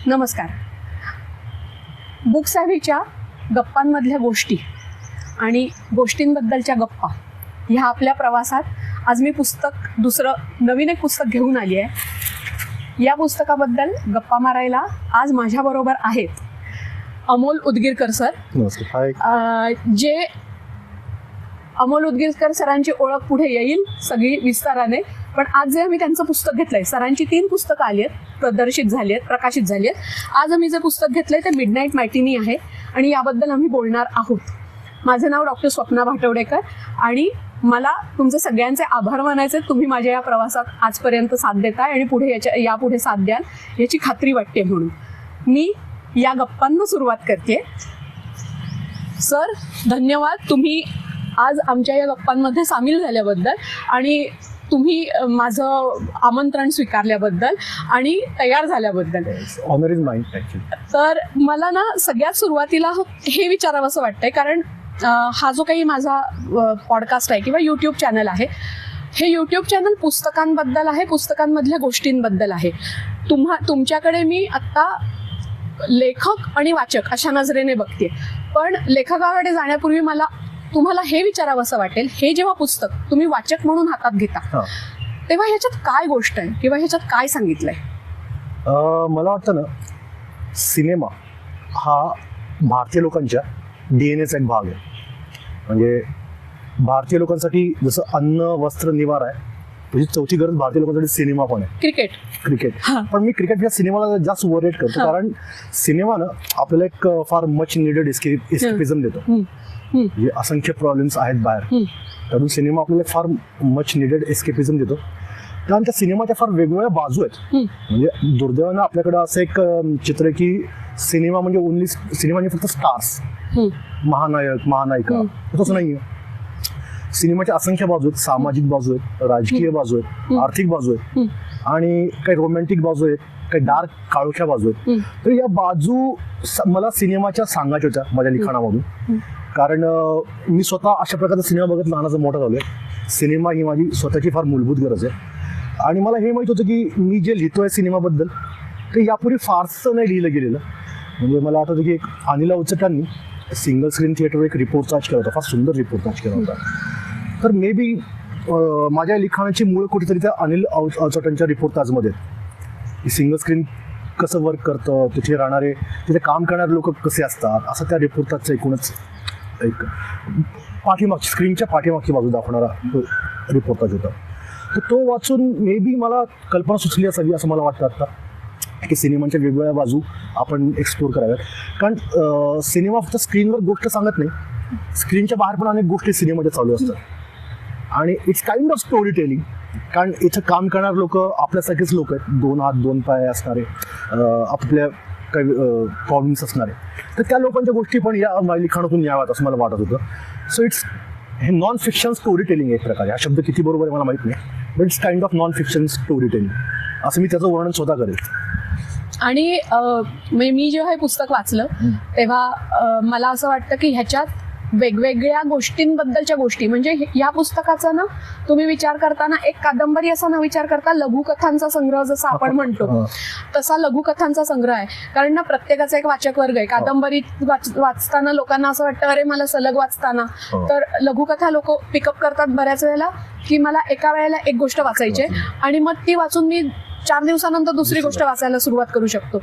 नमस्कार. बुक सॅव्हीच्या गप्पांमधल्या गोष्टी आणि गोष्टींबद्दलच्या गप्पा ह्या आपल्या प्रवासात आज मी नवीन एक पुस्तक घेऊन आली आहे. या पुस्तकाबद्दल गप्पा मारायला आज माझ्याबरोबर आहेत अमोल उदगीरकर सर. नमस्कार. जे अमोल उदगीरकर सरांची ओळख पुढे येईल सगळी विस्ताराने, पण आज जे आम्ही त्यांचं पुस्तक घेतलंय, सरांची 3 पुस्तकं आली आहेत, प्रदर्शित झाली आहेत, प्रकाशित झाली आहेत. आज आम्ही जे पुस्तक घेतलंय ते मिडनाईट मॅटिनी आहे आणि याबद्दल आम्ही बोलणार आहोत. माझं नाव डॉक्टर स्वप्ना भाटवडेकर आणि मला तुमचे सगळ्यांचे आभार मानायचे. तुम्ही माझ्या या प्रवासात आजपर्यंत साथ देताय आणि यापुढे साथ द्याल याची खात्री वाटते. म्हणून मी या गप्पांना सुरुवात करते. सर, धन्यवाद तुम्ही आज आमच्या या गप्पांमध्ये सामील झाल्याबद्दल आणि तुम्ही माझं आमंत्रण स्वीकारल्याबद्दल आणि तयार झाल्याबद्दल. Honour is mine. तर मला ना सगळ्यात सुरुवातीला हे विचारावंसं वाटतंय, कारण हा जो काही माझा पॉडकास्ट आहे किंवा यूट्यूब चॅनल आहे, हे यूट्यूब चॅनल पुस्तकांबद्दल आहे, पुस्तकांमधल्या गोष्टींबद्दल आहे. तुमच्याकडे मी आत्ता लेखक आणि वाचक अशा नजरेने बघते, पण लेखकाकडे जाण्यापूर्वी मला तुम्हाला हे विचारावंसं वाटेल, हे जेव्हा पुस्तक तुम्ही वाचक म्हणून हातात घेता तेव्हा ह्याच्यात काय गोष्ट आहे किंवा ह्याच्यात काय सांगितलंय? मला वाटतं ना, सिनेमा हा भारतीय लोकांच्या डीएनएचा एक भाग आहे. म्हणजे भारतीय लोकांसाठी जसं अन्न, वस्त्र, निवारा आहे, म्हणजे चौथी गरज भारतीय लोकांसाठी सिनेमा पण आहे. क्रिकेट. पण मी क्रिकेट या सिनेमाला जास्त ओव्हररेट करतो, कारण सिनेमानं आपल्याला एक फार मच निडेड एस्केपिझम देतो. म्हणजे असंख्य प्रॉब्लेम्स आहेत बाहेर, त्यातून सिनेमा आपल्याला फार मच निडेड एस्केपिझम देतो. त्यानंतर सिनेमाच्या फार वेगवेगळ्या बाजू आहेत. म्हणजे दुर्दैवानं आपल्याकडे असं एक चित्र आहे की सिनेमा म्हणजे फक्त स्टार्स, महानायक, महानायिका, तसं नाहीये. सिनेमाच्या असंख्य बाजू आहेत. सामाजिक बाजू आहेत, राजकीय बाजू आहेत, आर्थिक बाजू आहेत आणि काही रोमॅन्टिक बाजू आहेत, काही डार्क काळोख्या बाजू आहेत. तर या बाजू मला सिनेमाच्या सांगायच्या होत्या माझ्या लिखाणामधून, कारण मी स्वतः अशा प्रकारचा सिनेमा बघत लहानाचा मोठा झालोय. सिनेमा ही माझी स्वतःची फार मूलभूत गरज आहे आणि मला हे माहित होतं की मी जे लिहितोय सिनेमाबद्दल ते यापूर्वी फारसं नाही लिहिलं गेलेलं. म्हणजे मला आठवतं की एक अनिल अवचटांनी सिंगल स्क्रीन थिएटरवर एक रिपोर्ट केला होता, फार सुंदर रिपोर्ट केला होता. तर मे बी माझ्या लिखाणाची मूळ कुठेतरी त्या अनिल अवचटांच्या रिपोर्टाजमध्ये, सिंगल स्क्रीन कसं वर्क करतं, तिथे काम करणारे लोक कसे असतात, असं त्या रिपोर्टाचं एकूणच एक स्क्रीनच्या पाठीमागची बाजू दाखवणारा रिपोर्टाज होता. तर तो वाचून मे बी मला कल्पना सुचली असावी असं मला वाटतं आता, की सिनेमांच्या वेगवेगळ्या बाजू आपण एक्सप्लोर कराव्यात. कारण सिनेमा फक्त स्क्रीनवर गोष्ट सांगत नाही, स्क्रीनच्या बाहेर पण अनेक गोष्टी सिनेमाच्या चालू असतात आणि it's kind of story telling. कारण इथं काम करणारे लोक आपल्यासारखेच लोक आहेत, 2 हात 2 पाय असणारे, आपल्या काही प्रॉब्लेम्स असणारे. तर त्या लोकांच्या गोष्टी पण या माझ्या लिखाणातून याव्यात असं मला वाटत होतं. सो हे नॉन फिक्शन स्टोरी टेलिंग एक प्रकारे. हा शब्द किती बरोबर आहे मला माहित नाही, but it's kind of non fiction story telling असं मी त्याचं वर्णन स्वतः करेल. आणि मी जेव्हा हे पुस्तक वाचलं तेव्हा मला असं वाटतं की ह्याच्यात वेगवेगळ्या गोष्टींबद्दलच्या गोष्टी, म्हणजे या पुस्तकाचा ना तुम्ही विचार करताना एक कादंबरी असा न विचार करता लघुकथांचा संग्रह जसा आपण म्हणतो तसा लघुकथांचा संग्रह आहे. कारण ना प्रत्येकाचा एक वाचक वर्ग आहे. कादंबरी वाचताना लोकांना असं वाटतं अरे मला सलग वाचताना, तर लघुकथा लोक पिकअप करतात बऱ्याच वेळेला की मला एका वेळेला एक गोष्ट वाचायची आहे आणि मग ती वाचून मी 4 दिवसानंतर दुसरी गोष्ट वाचायला सुरुवात करू शकतो.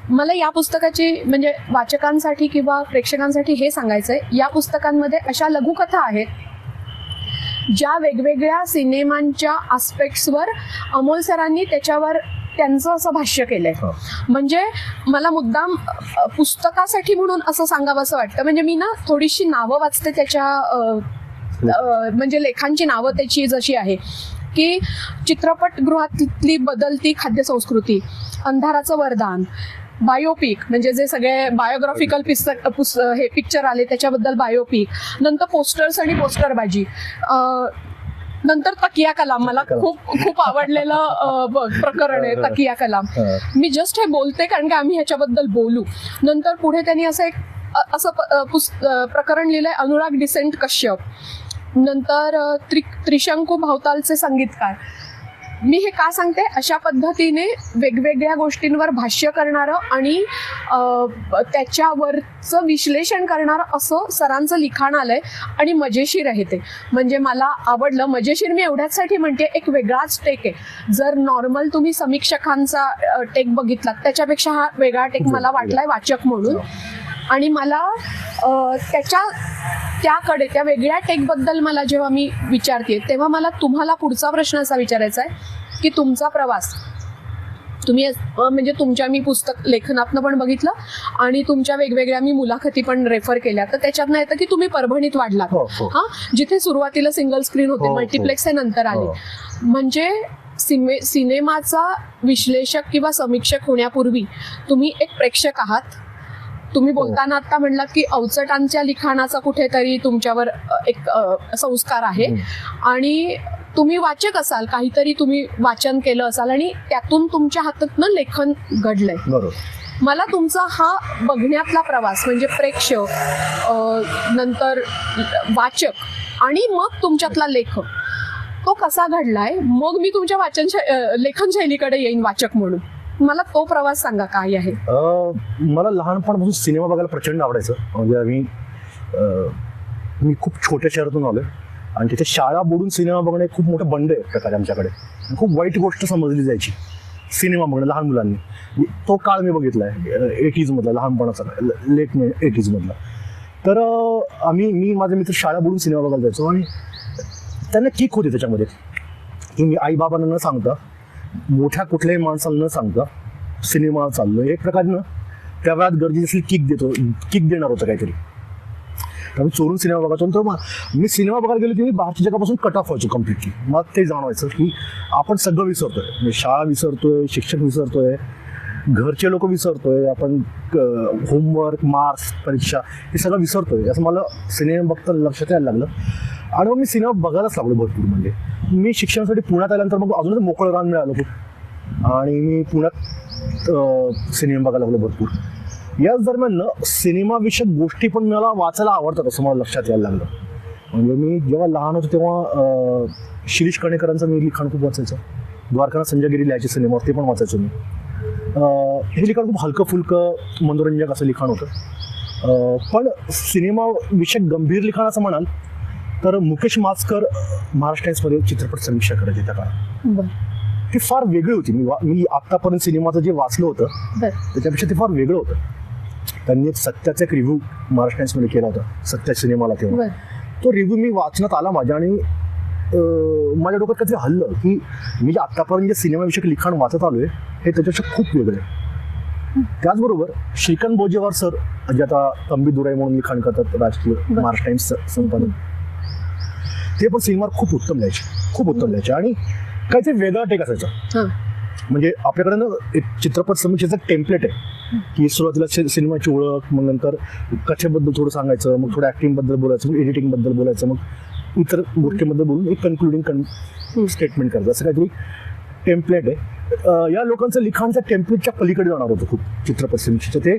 मला या पुस्तकाची म्हणजे वाचकांसाठी किंवा प्रेक्षकांसाठी हे सांगायचंय, या पुस्तकांमध्ये अशा लघुकथा आहेत ज्या वेगवेगळ्या सिनेमांच्या आस्पेक्ट्सवर अमोल सरांनी त्यांचं असं भाष्य केलंय. म्हणजे मला मुद्दाम पुस्तकासाठी म्हणून असं सांगावं असं वाटतं. म्हणजे मी ना थोडीशी नावं वाचते त्याच्या, म्हणजे लेखांची नावं त्याची जशी आहे की चित्रपटगृहातली बदलती खाद्य संस्कृती, अंधाराचं वरदान, बायोपिक म्हणजे जे सगळे बायोग्राफिकल हे पिक्चर आले त्याच्याबद्दल बायोपिक, नंतर पोस्टर्स आणि पोस्टरबाजी, नंतर तकिया कलाम. मला खूप आवडलेलं प्रकरण आहे तकिया कलाम. मी जस्ट हे बोलते कारण की आम्ही ह्याच्याबद्दल बोलू. नंतर पुढे त्यांनी असं प्रकरण लिहिलंय अनुराग डिसेंट कश्यप. नंतर त्रिशंकू भावतालचे संगीतकार, मी हे का सांगते, अशा पद्धतीने वेगवेगळ्या गोष्टींवर भाष्य करणारं आणि त्याच्यावरचं विश्लेषण करणारं असं सरांचं लिखाण आलंय आणि मजेशीर आहे ते. म्हणजे मला आवडलं. मजेशीर मी एवढ्याचसाठी म्हणते, एक वेगळाच टेक आहे. जर नॉर्मल तुम्ही समीक्षकांचा टेक बघितलात त्याच्यापेक्षा हा वेगळा टेक मला वाटलाय वाचक म्हणून. आणि मला त्याकडे त्या वेगळ्या टेकबद्दल मला जेव्हा मी विचारते तेव्हा मला तुम्हाला पुढचा प्रश्न असा विचारायचा आहे की तुमचा प्रवास तुम्ही म्हणजे तुमच्या मी पुस्तक लेखनातनं पण बघितलं आणि तुमच्या वेगवेगळ्या मी मुलाखती पण रेफर केल्या, तर त्याच्यातनं येतं की तुम्ही परभणीत वाढलात. हा, जिथे सुरुवातीला सिंगल स्क्रीन होते, मल्टिप्लेक्स हे नंतर आले. म्हणजे सिनेमाचा विश्लेषक किंवा समीक्षक होण्यापूर्वी तुम्ही एक प्रेक्षक आहात. तुम्ही बोलताना आता म्हणलात की अवचटांच्या लिखाणाचा कुठेतरी तुमच्यावर एक संस्कार आहे आणि तुम्ही वाचक असाल, काहीतरी तुम्ही वाचन केलं असाल आणि त्यातून तुमच्या हातातनं लेखन घडलंय. मला तुमचा हा बघण्यातला प्रवास म्हणजे प्रेक्षक, नंतर वाचक आणि मग तुमच्यातला लेखक, तो कसा घडलाय. मग मी तुमच्या लेखन शैलीकडे येईन वाचक म्हणून. मला तो प्रवास सांगा काय आहे. मला लहानपणापासून सिनेमा बघायला प्रचंड आवडायचं. म्हणजे मी खूप छोट्या शहरातून आलोय आणि तिथे शाळा बुडून सिनेमा बघणे खूप मोठं बंड आहे प्रकारे आमच्याकडे. खूप वाईट गोष्ट समजली जायची सिनेमा बघणं लहान मुलांनी. तो काळ मी बघितलाय 80s मधला, लहानपणाचा लेट 80s मधला. तर मी माझे मित्र शाळा बुडून सिनेमा बघायला जायचो आणि त्यांना किक होती त्याच्यामध्ये की मी आई बाबांना न सांगता, मोठ्या कुठल्याही माणसाला न सांगता सिनेमा चाललो. एक प्रकारे त्या वेळात गरजेची किक देणार होतं काहीतरी. तर मी चोरून सिनेमा बघायचो. तर मी सिनेमा बघायला गेलो की मी बाहेरच्या जगापासून कट ऑफ व्हायचो कम्प्लिटली. मला ते जाणवायचं की आपण सगळं विसरतोय. म्हणजे शाळा विसरतोय, शिक्षक विसरतोय, घरचे लोक विसरतोय, आपण होमवर्क, मार्क्स, परीक्षा हे सगळं विसरतोय असं मला सिनेमा बघताना लक्षात यायला लागलं. आणि मग मी सिनेमा बघायलाच लागलो भरपूर. म्हणजे मी शिक्षणासाठी पुण्यात आल्यानंतर मग अजूनच मोकळं रान मिळालं खूप आणि मी पुण्यात सिनेमा बघायला लागलो भरपूर. याच दरम्यान सिनेमाविषयक गोष्टी पण मला वाचायला आवडतात असं मला लक्षात यायला लागलं. म्हणजे मी जेव्हा लहान होतो तेव्हा शिरीष कणेकरांचं मी लिखाण खूप वाचायचं. द्वारकानाथ संजय गिरी लिहायचे सिनेमावर, ते पण वाचायचो मी. हे लिखाण खूप हलकं फुलकं मनोरंजक असं लिखाण होतं. पण सिनेमाविषयक गंभीर लिखाण असं म्हणाल तर मुकेश माचकर महाराष्ट्र टाइम्समध्ये चित्रपट समीक्षा करायचे त्या काळात. ती फार वेगळी होती. मी आतापर्यंत सिनेमाचं जे वाचलं होतं त्याच्यापेक्षा ते फार वेगळं होतं. त्यांनी एक सत्याचा एक रिव्ह्यू महाराष्ट्र टाइम्समध्ये केला होता सत्या सिनेमाला. तेव्हा तो रिव्ह्यू मी वाचण्यात आला माझ्या आणि माझ्या डोक्यात काहीतरी हल्लं की मी जे आतापर्यंत जे सिनेमाविषयक लिखाण वाचत आलोय हे त्याच्यापेक्षा खूप वेगळं आहे. त्याचबरोबर श्रीकांत बोजेवार सर जे आता तंबी दुराई म्हणून लिखाण करतात राजकीय महाराष्ट्र टाइम्स संपादक, ते पण सिनेमावर खूप उत्तम लिहायचे आणि काहीतरी वेगळा टेक असायचा. म्हणजे आपल्याकडे ना एक चित्रपट समीक्षेचं टेम्पलेट आहे की सुरुवातीला सिनेमाची ओळख, मग नंतर कथेबद्दल थोडं सांगायचं, मग थोडं ऍक्टिंगबद्दल बोलायचं, मग एडिटिंगबद्दल बोलायचं, मग इतर गोष्टींबद्दल बोलून एक कन्क्लुडिंग स्टेटमेंट करायचं, असं काहीतरी टेम्पलेट आहे. या लोकांचं लिखाणच्या टेम्पलेटच्या पलीकडे जाणार होतं खूप चित्रपट समीक्षेचं. ते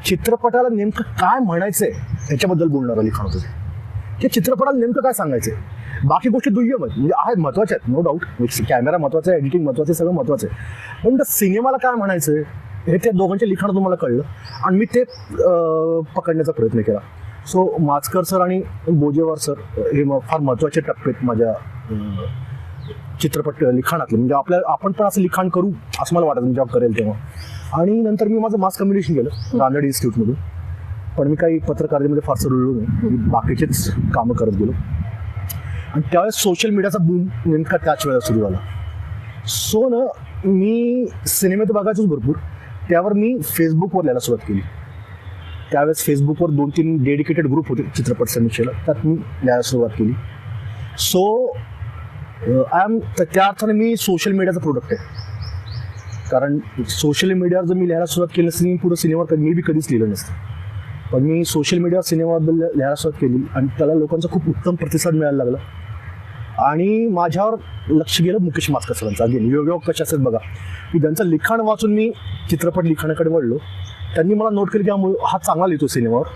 चित्रपटाला नेमकं काय म्हणायचंय त्याच्याबद्दल बोलणारं लिखाण होतं. ते चित्रपटाला नेमकं काय सांगायचंय, बाकी गोष्टी दुय्यम आहेत, म्हणजे आहेत, महत्वाच्या आहेत, नो डाऊट. कॅमेरा महत्वाचा आहे, एडिटिंग महत्वाचं आहे, सगळं महत्वाचं आहे. पण त्या सिनेमाला काय म्हणायचंय हे त्या दोघांच्या लिखाणातून मला कळलं आणि मी ते पकडण्याचा प्रयत्न केला. सो माचकर सर आणि बोजेवार सर हे फार महत्वाचे टप्पे आहेत माझ्या चित्रपट लिखाणातले. म्हणजे आपण पण असं लिखाण करू असं मला वाटतं जेव्हा करेल तेव्हा. आणि नंतर मी माझं मास कम्युनिकेशन केलं रानडे इन्स्टिट्यूटमधून. पण मी काही पत्रकारितेमध्ये फारसं रुळलो नाही, बाकीचेच कामं करत गेलो. आणि त्यावेळेस सोशल मीडियाचा बूम नेमका त्याच वेळेला सुरू झाला. सो ना मी सिनेमात बघायचोच भरपूर. त्यावर मी फेसबुकवर लिहायला सुरुवात केली. त्यावेळेस फेसबुकवर 2-3 डेडिकेटेड ग्रुप होते चित्रपट समीक्षेला, त्यात मी लिहायला सुरुवात केली. सो त्या अर्थाने मी सोशल मीडियाचा प्रोडक्ट आहे. कारण सोशल मीडियावर जर मी लिहायला सुरुवात केली नसती, मी पुढे सिनेमावर मी बी कधीच लिहिलं नसतं. पण मी सोशल मीडियावर सिनेमाबद्दल लिहायला सुरुवात केली आणि त्याला लोकांचा खूप उत्तम प्रतिसाद मिळायला लागला. आणि माझ्यावर लक्ष गेलं मुकेश माचकर सरांचं. अगेन योगायोग कशा असेल बघा, की त्यांचं लिखाण वाचून मी चित्रपट लिखाणाकडे वळलो. त्यांनी मला नोट केलं की हा चांगला लिहितो सिनेमावर.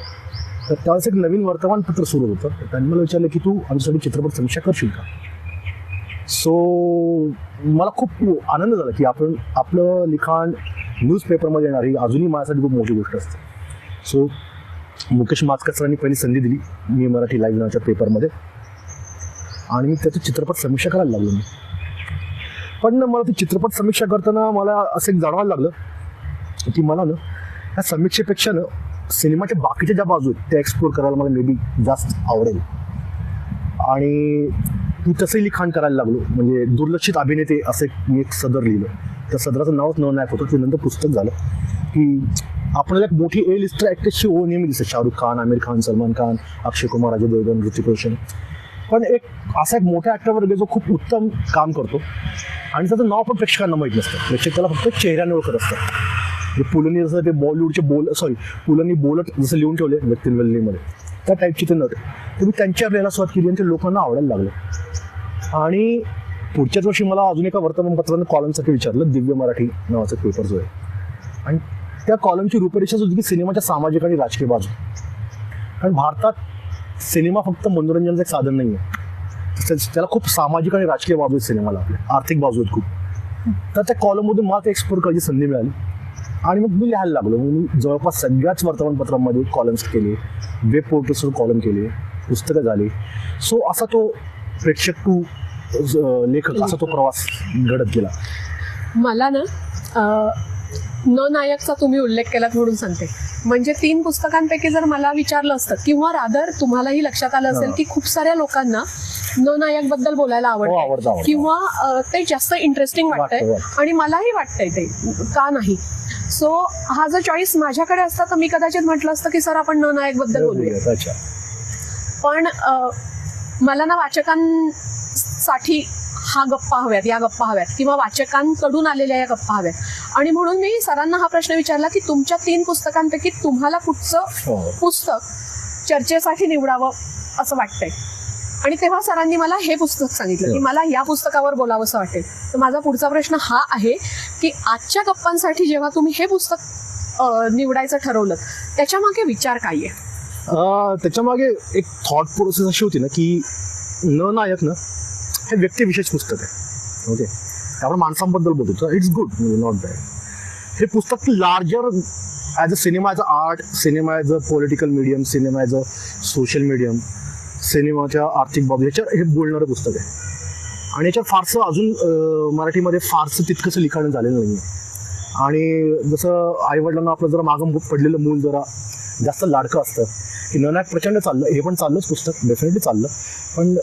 तर त्यावेळेस एक नवीन वर्तमानपत्र सुरू होतं. त्यांनी मला विचारलं की तू आमच्यासाठी चित्रपट समीक्षा करशील का. सो मला खूप आनंद झाला की आपलं लिखाण न्यूजपेपरमध्ये येणार ही अजूनही माझ्यासाठी खूप मोठी गोष्ट असते. सो मुकेश माचकर सरांनी पहिली संधी दिली मी मराठी लाईव्ह नावाच्या पेपरमध्ये, आणि मी त्याचं चित्रपट समीक्षा करायला लागलो मी. पण मला ती चित्रपट समीक्षा करताना मला असं एक जाणवायला लागलं की मला ना ह्या समीक्षेपेक्षा ना सिनेमाच्या बाकीच्या ज्या बाजू आहेत त्या एक्सप्लोर करायला मला मे बी जास्त आवडेल. आणि मी तसंही लिखाण करायला लागलो. म्हणजे दुर्लक्षित अभिनेते असं मी एक सदर लिहिलं. त्या सदराचं नावच नवनायक होतं. ते नंतर पुस्तक झालं की आपल्याला एक मोठी ए लिस्ट ॲक्टर्सची ओढ नेहमी दिसते, शाहरुख खान, आमिर खान, सलमान खान, अक्षय कुमार, अजय देवगण, ऋतिक रोशन. पण एक असा एक मोठा ॲक्टर जो खूप उत्तम काम करतो आणि त्याचं नाव पण प्रेक्षकांना माहीत नसतं. प्रेक्षक त्याला फक्त चेहऱ्याने ओळखत असतात. पुलंनी जसं ते बॉलिवूडचे पुलंनी बोलत जसं लिहून ठेवले व्यक्तिंवल्लीमध्ये त्या टाईपची ते नव्हते. तर मी त्यांच्या लिहायला सुरुवात केली आणि ते लोकांना आवडायला लागलं. आणि पुढच्याच वर्षी मला अजून एका वर्तमानपत्रानं कॉलमसाठी विचारलं, दिव्य मराठी नावाचा पेपर जो आहे. आणि त्या कॉलमची रूपरेषाच होती की सिनेमाच्या सामाजिक आणि राजकीय बाजू. कारण भारतात सिनेमा फक्त मनोरंजनाचं एक साधन नाही आहे, त्याला खूप सामाजिक आणि राजकीय बाजू आहेत सिनेमाला, आपल्या आर्थिक बाजू आहेत खूप. तर त्या कॉलममधून मला ते एक्सप्लोर करायची संधी मिळाली आणि मग मी लिहायला लागलो. मी जवळपास सगळ्याच वर्तमानपत्रांमध्ये कॉलम्स केले, वेब पोर्टल्सवर कॉलम केले, पुस्तकं झाली. सो असा तो प्रेक्षक टू लेखक असा तो प्रवास घडत गेला. मला ना न नायकचा तुम्ही उल्लेख केलात म्हणून सांगते. म्हणजे 3 पुस्तकांपैकी जर मला विचारलं असतं किंवा रादर तुम्हालाही लक्षात आलं असेल की खूप साऱ्या लोकांना न नायक बद्दल बोलायला आवडतं किंवा ते जास्त इंटरेस्टिंग वाटतंय आणि मलाही वाटतंय ते का नाही. सो हा जर चॉईस माझ्याकडे असता तर मी कदाचित म्हटलं असतं की सर आपण न नायक बद्दल बोलूया. पण मला ना वाचकांसाठी हा गप्पा हव्यात, या गप्पा हव्यात किंवा वाचकांकडून आलेल्या या गप्पा हव्यात. आणि म्हणून मी सरांना हा प्रश्न विचारला की तुमच्या 3 पुस्तकांपैकी तुम्हाला कुठचं पुस्तक चर्चेसाठी निवडावं असं वाटतंय. आणि तेव्हा सरांनी मला हे पुस्तक सांगितलं की मला या पुस्तकावर बोलावंसं वाटेल. तर माझा पुढचा प्रश्न हा आहे की आजच्या गप्पांसाठी जेव्हा तुम्ही हे पुस्तक निवडायचं ठरवलं त्याच्या मागे विचार काय आहे? त्याच्या मागे एक थॉट प्रोसेस अशी होती ना की न नायक ना हे व्यक्तिविशेष पुस्तक आहे. ओके, आपण माणसांबद्दल बोलतो, इट्स गुड, नॉट बॅड. हे पुस्तक larger as a cinema, as a art, cinema as a political medium, cinema as a social medium, सिनेमाच्या आर्थिक बाबी याच्यावर हे बोलणारं पुस्तक आहे. आणि याच्यावर फारसं अजून मराठीमध्ये फारसं तितकंसं लिखाण झालेलं नाही आहे. आणि जसं आईवडिलांना आपलं जरा मागं पडलेलं मूल जरा जास्त लाडकं असतं की नायक प्रचंड चाललं, हे पण चाललंच पुस्तक, डेफिनेटली चाललं. पण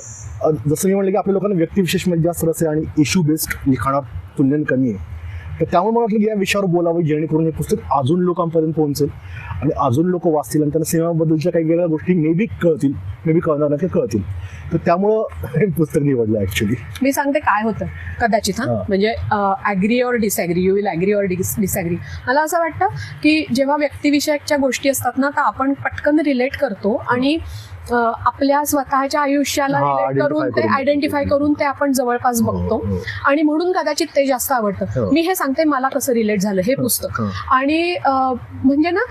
जसं मी म्हटलं की आपल्या लोकांना व्यक्तिविशेषमध्ये जास्त रस आहे आणि इश्यू बेस्ड लिखाणात तुलनेने कमी आहे. तर त्यामुळे मला वाटलं की या विषयावर बोलावं जेणेकरून हे पुस्तक अजून लोकांपर्यंत पोहोचेल आणि अजून लोक वाचतील आणि त्यांना सिनेमाबद्दलच्या काही वेगळ्या गोष्टी मे बी कळतील, मे बी कळणार नाही, कळतील. तर त्यामुळं हे पुस्तक निवडलं ॲक्च्युली. मी सांगते काय होतं कदाचित म्हणजे agree or disagree, you will agree or disagree. मला असं वाटतं की जेव्हा व्यक्तिविषयकच्या गोष्टी असतात ना तर आपण पटकन रिलेट करतो आणि आपल्या स्वतःच्या आयुष्याला रिलेट करून ते आयडेंटिफाय करून ते आपण जवळपास बघतो आणि म्हणून कदाचित ते जास्त आवडतं. मी हे सांगते मला कसं रिलेट झालं हे पुस्तक. आणि म्हणजे ना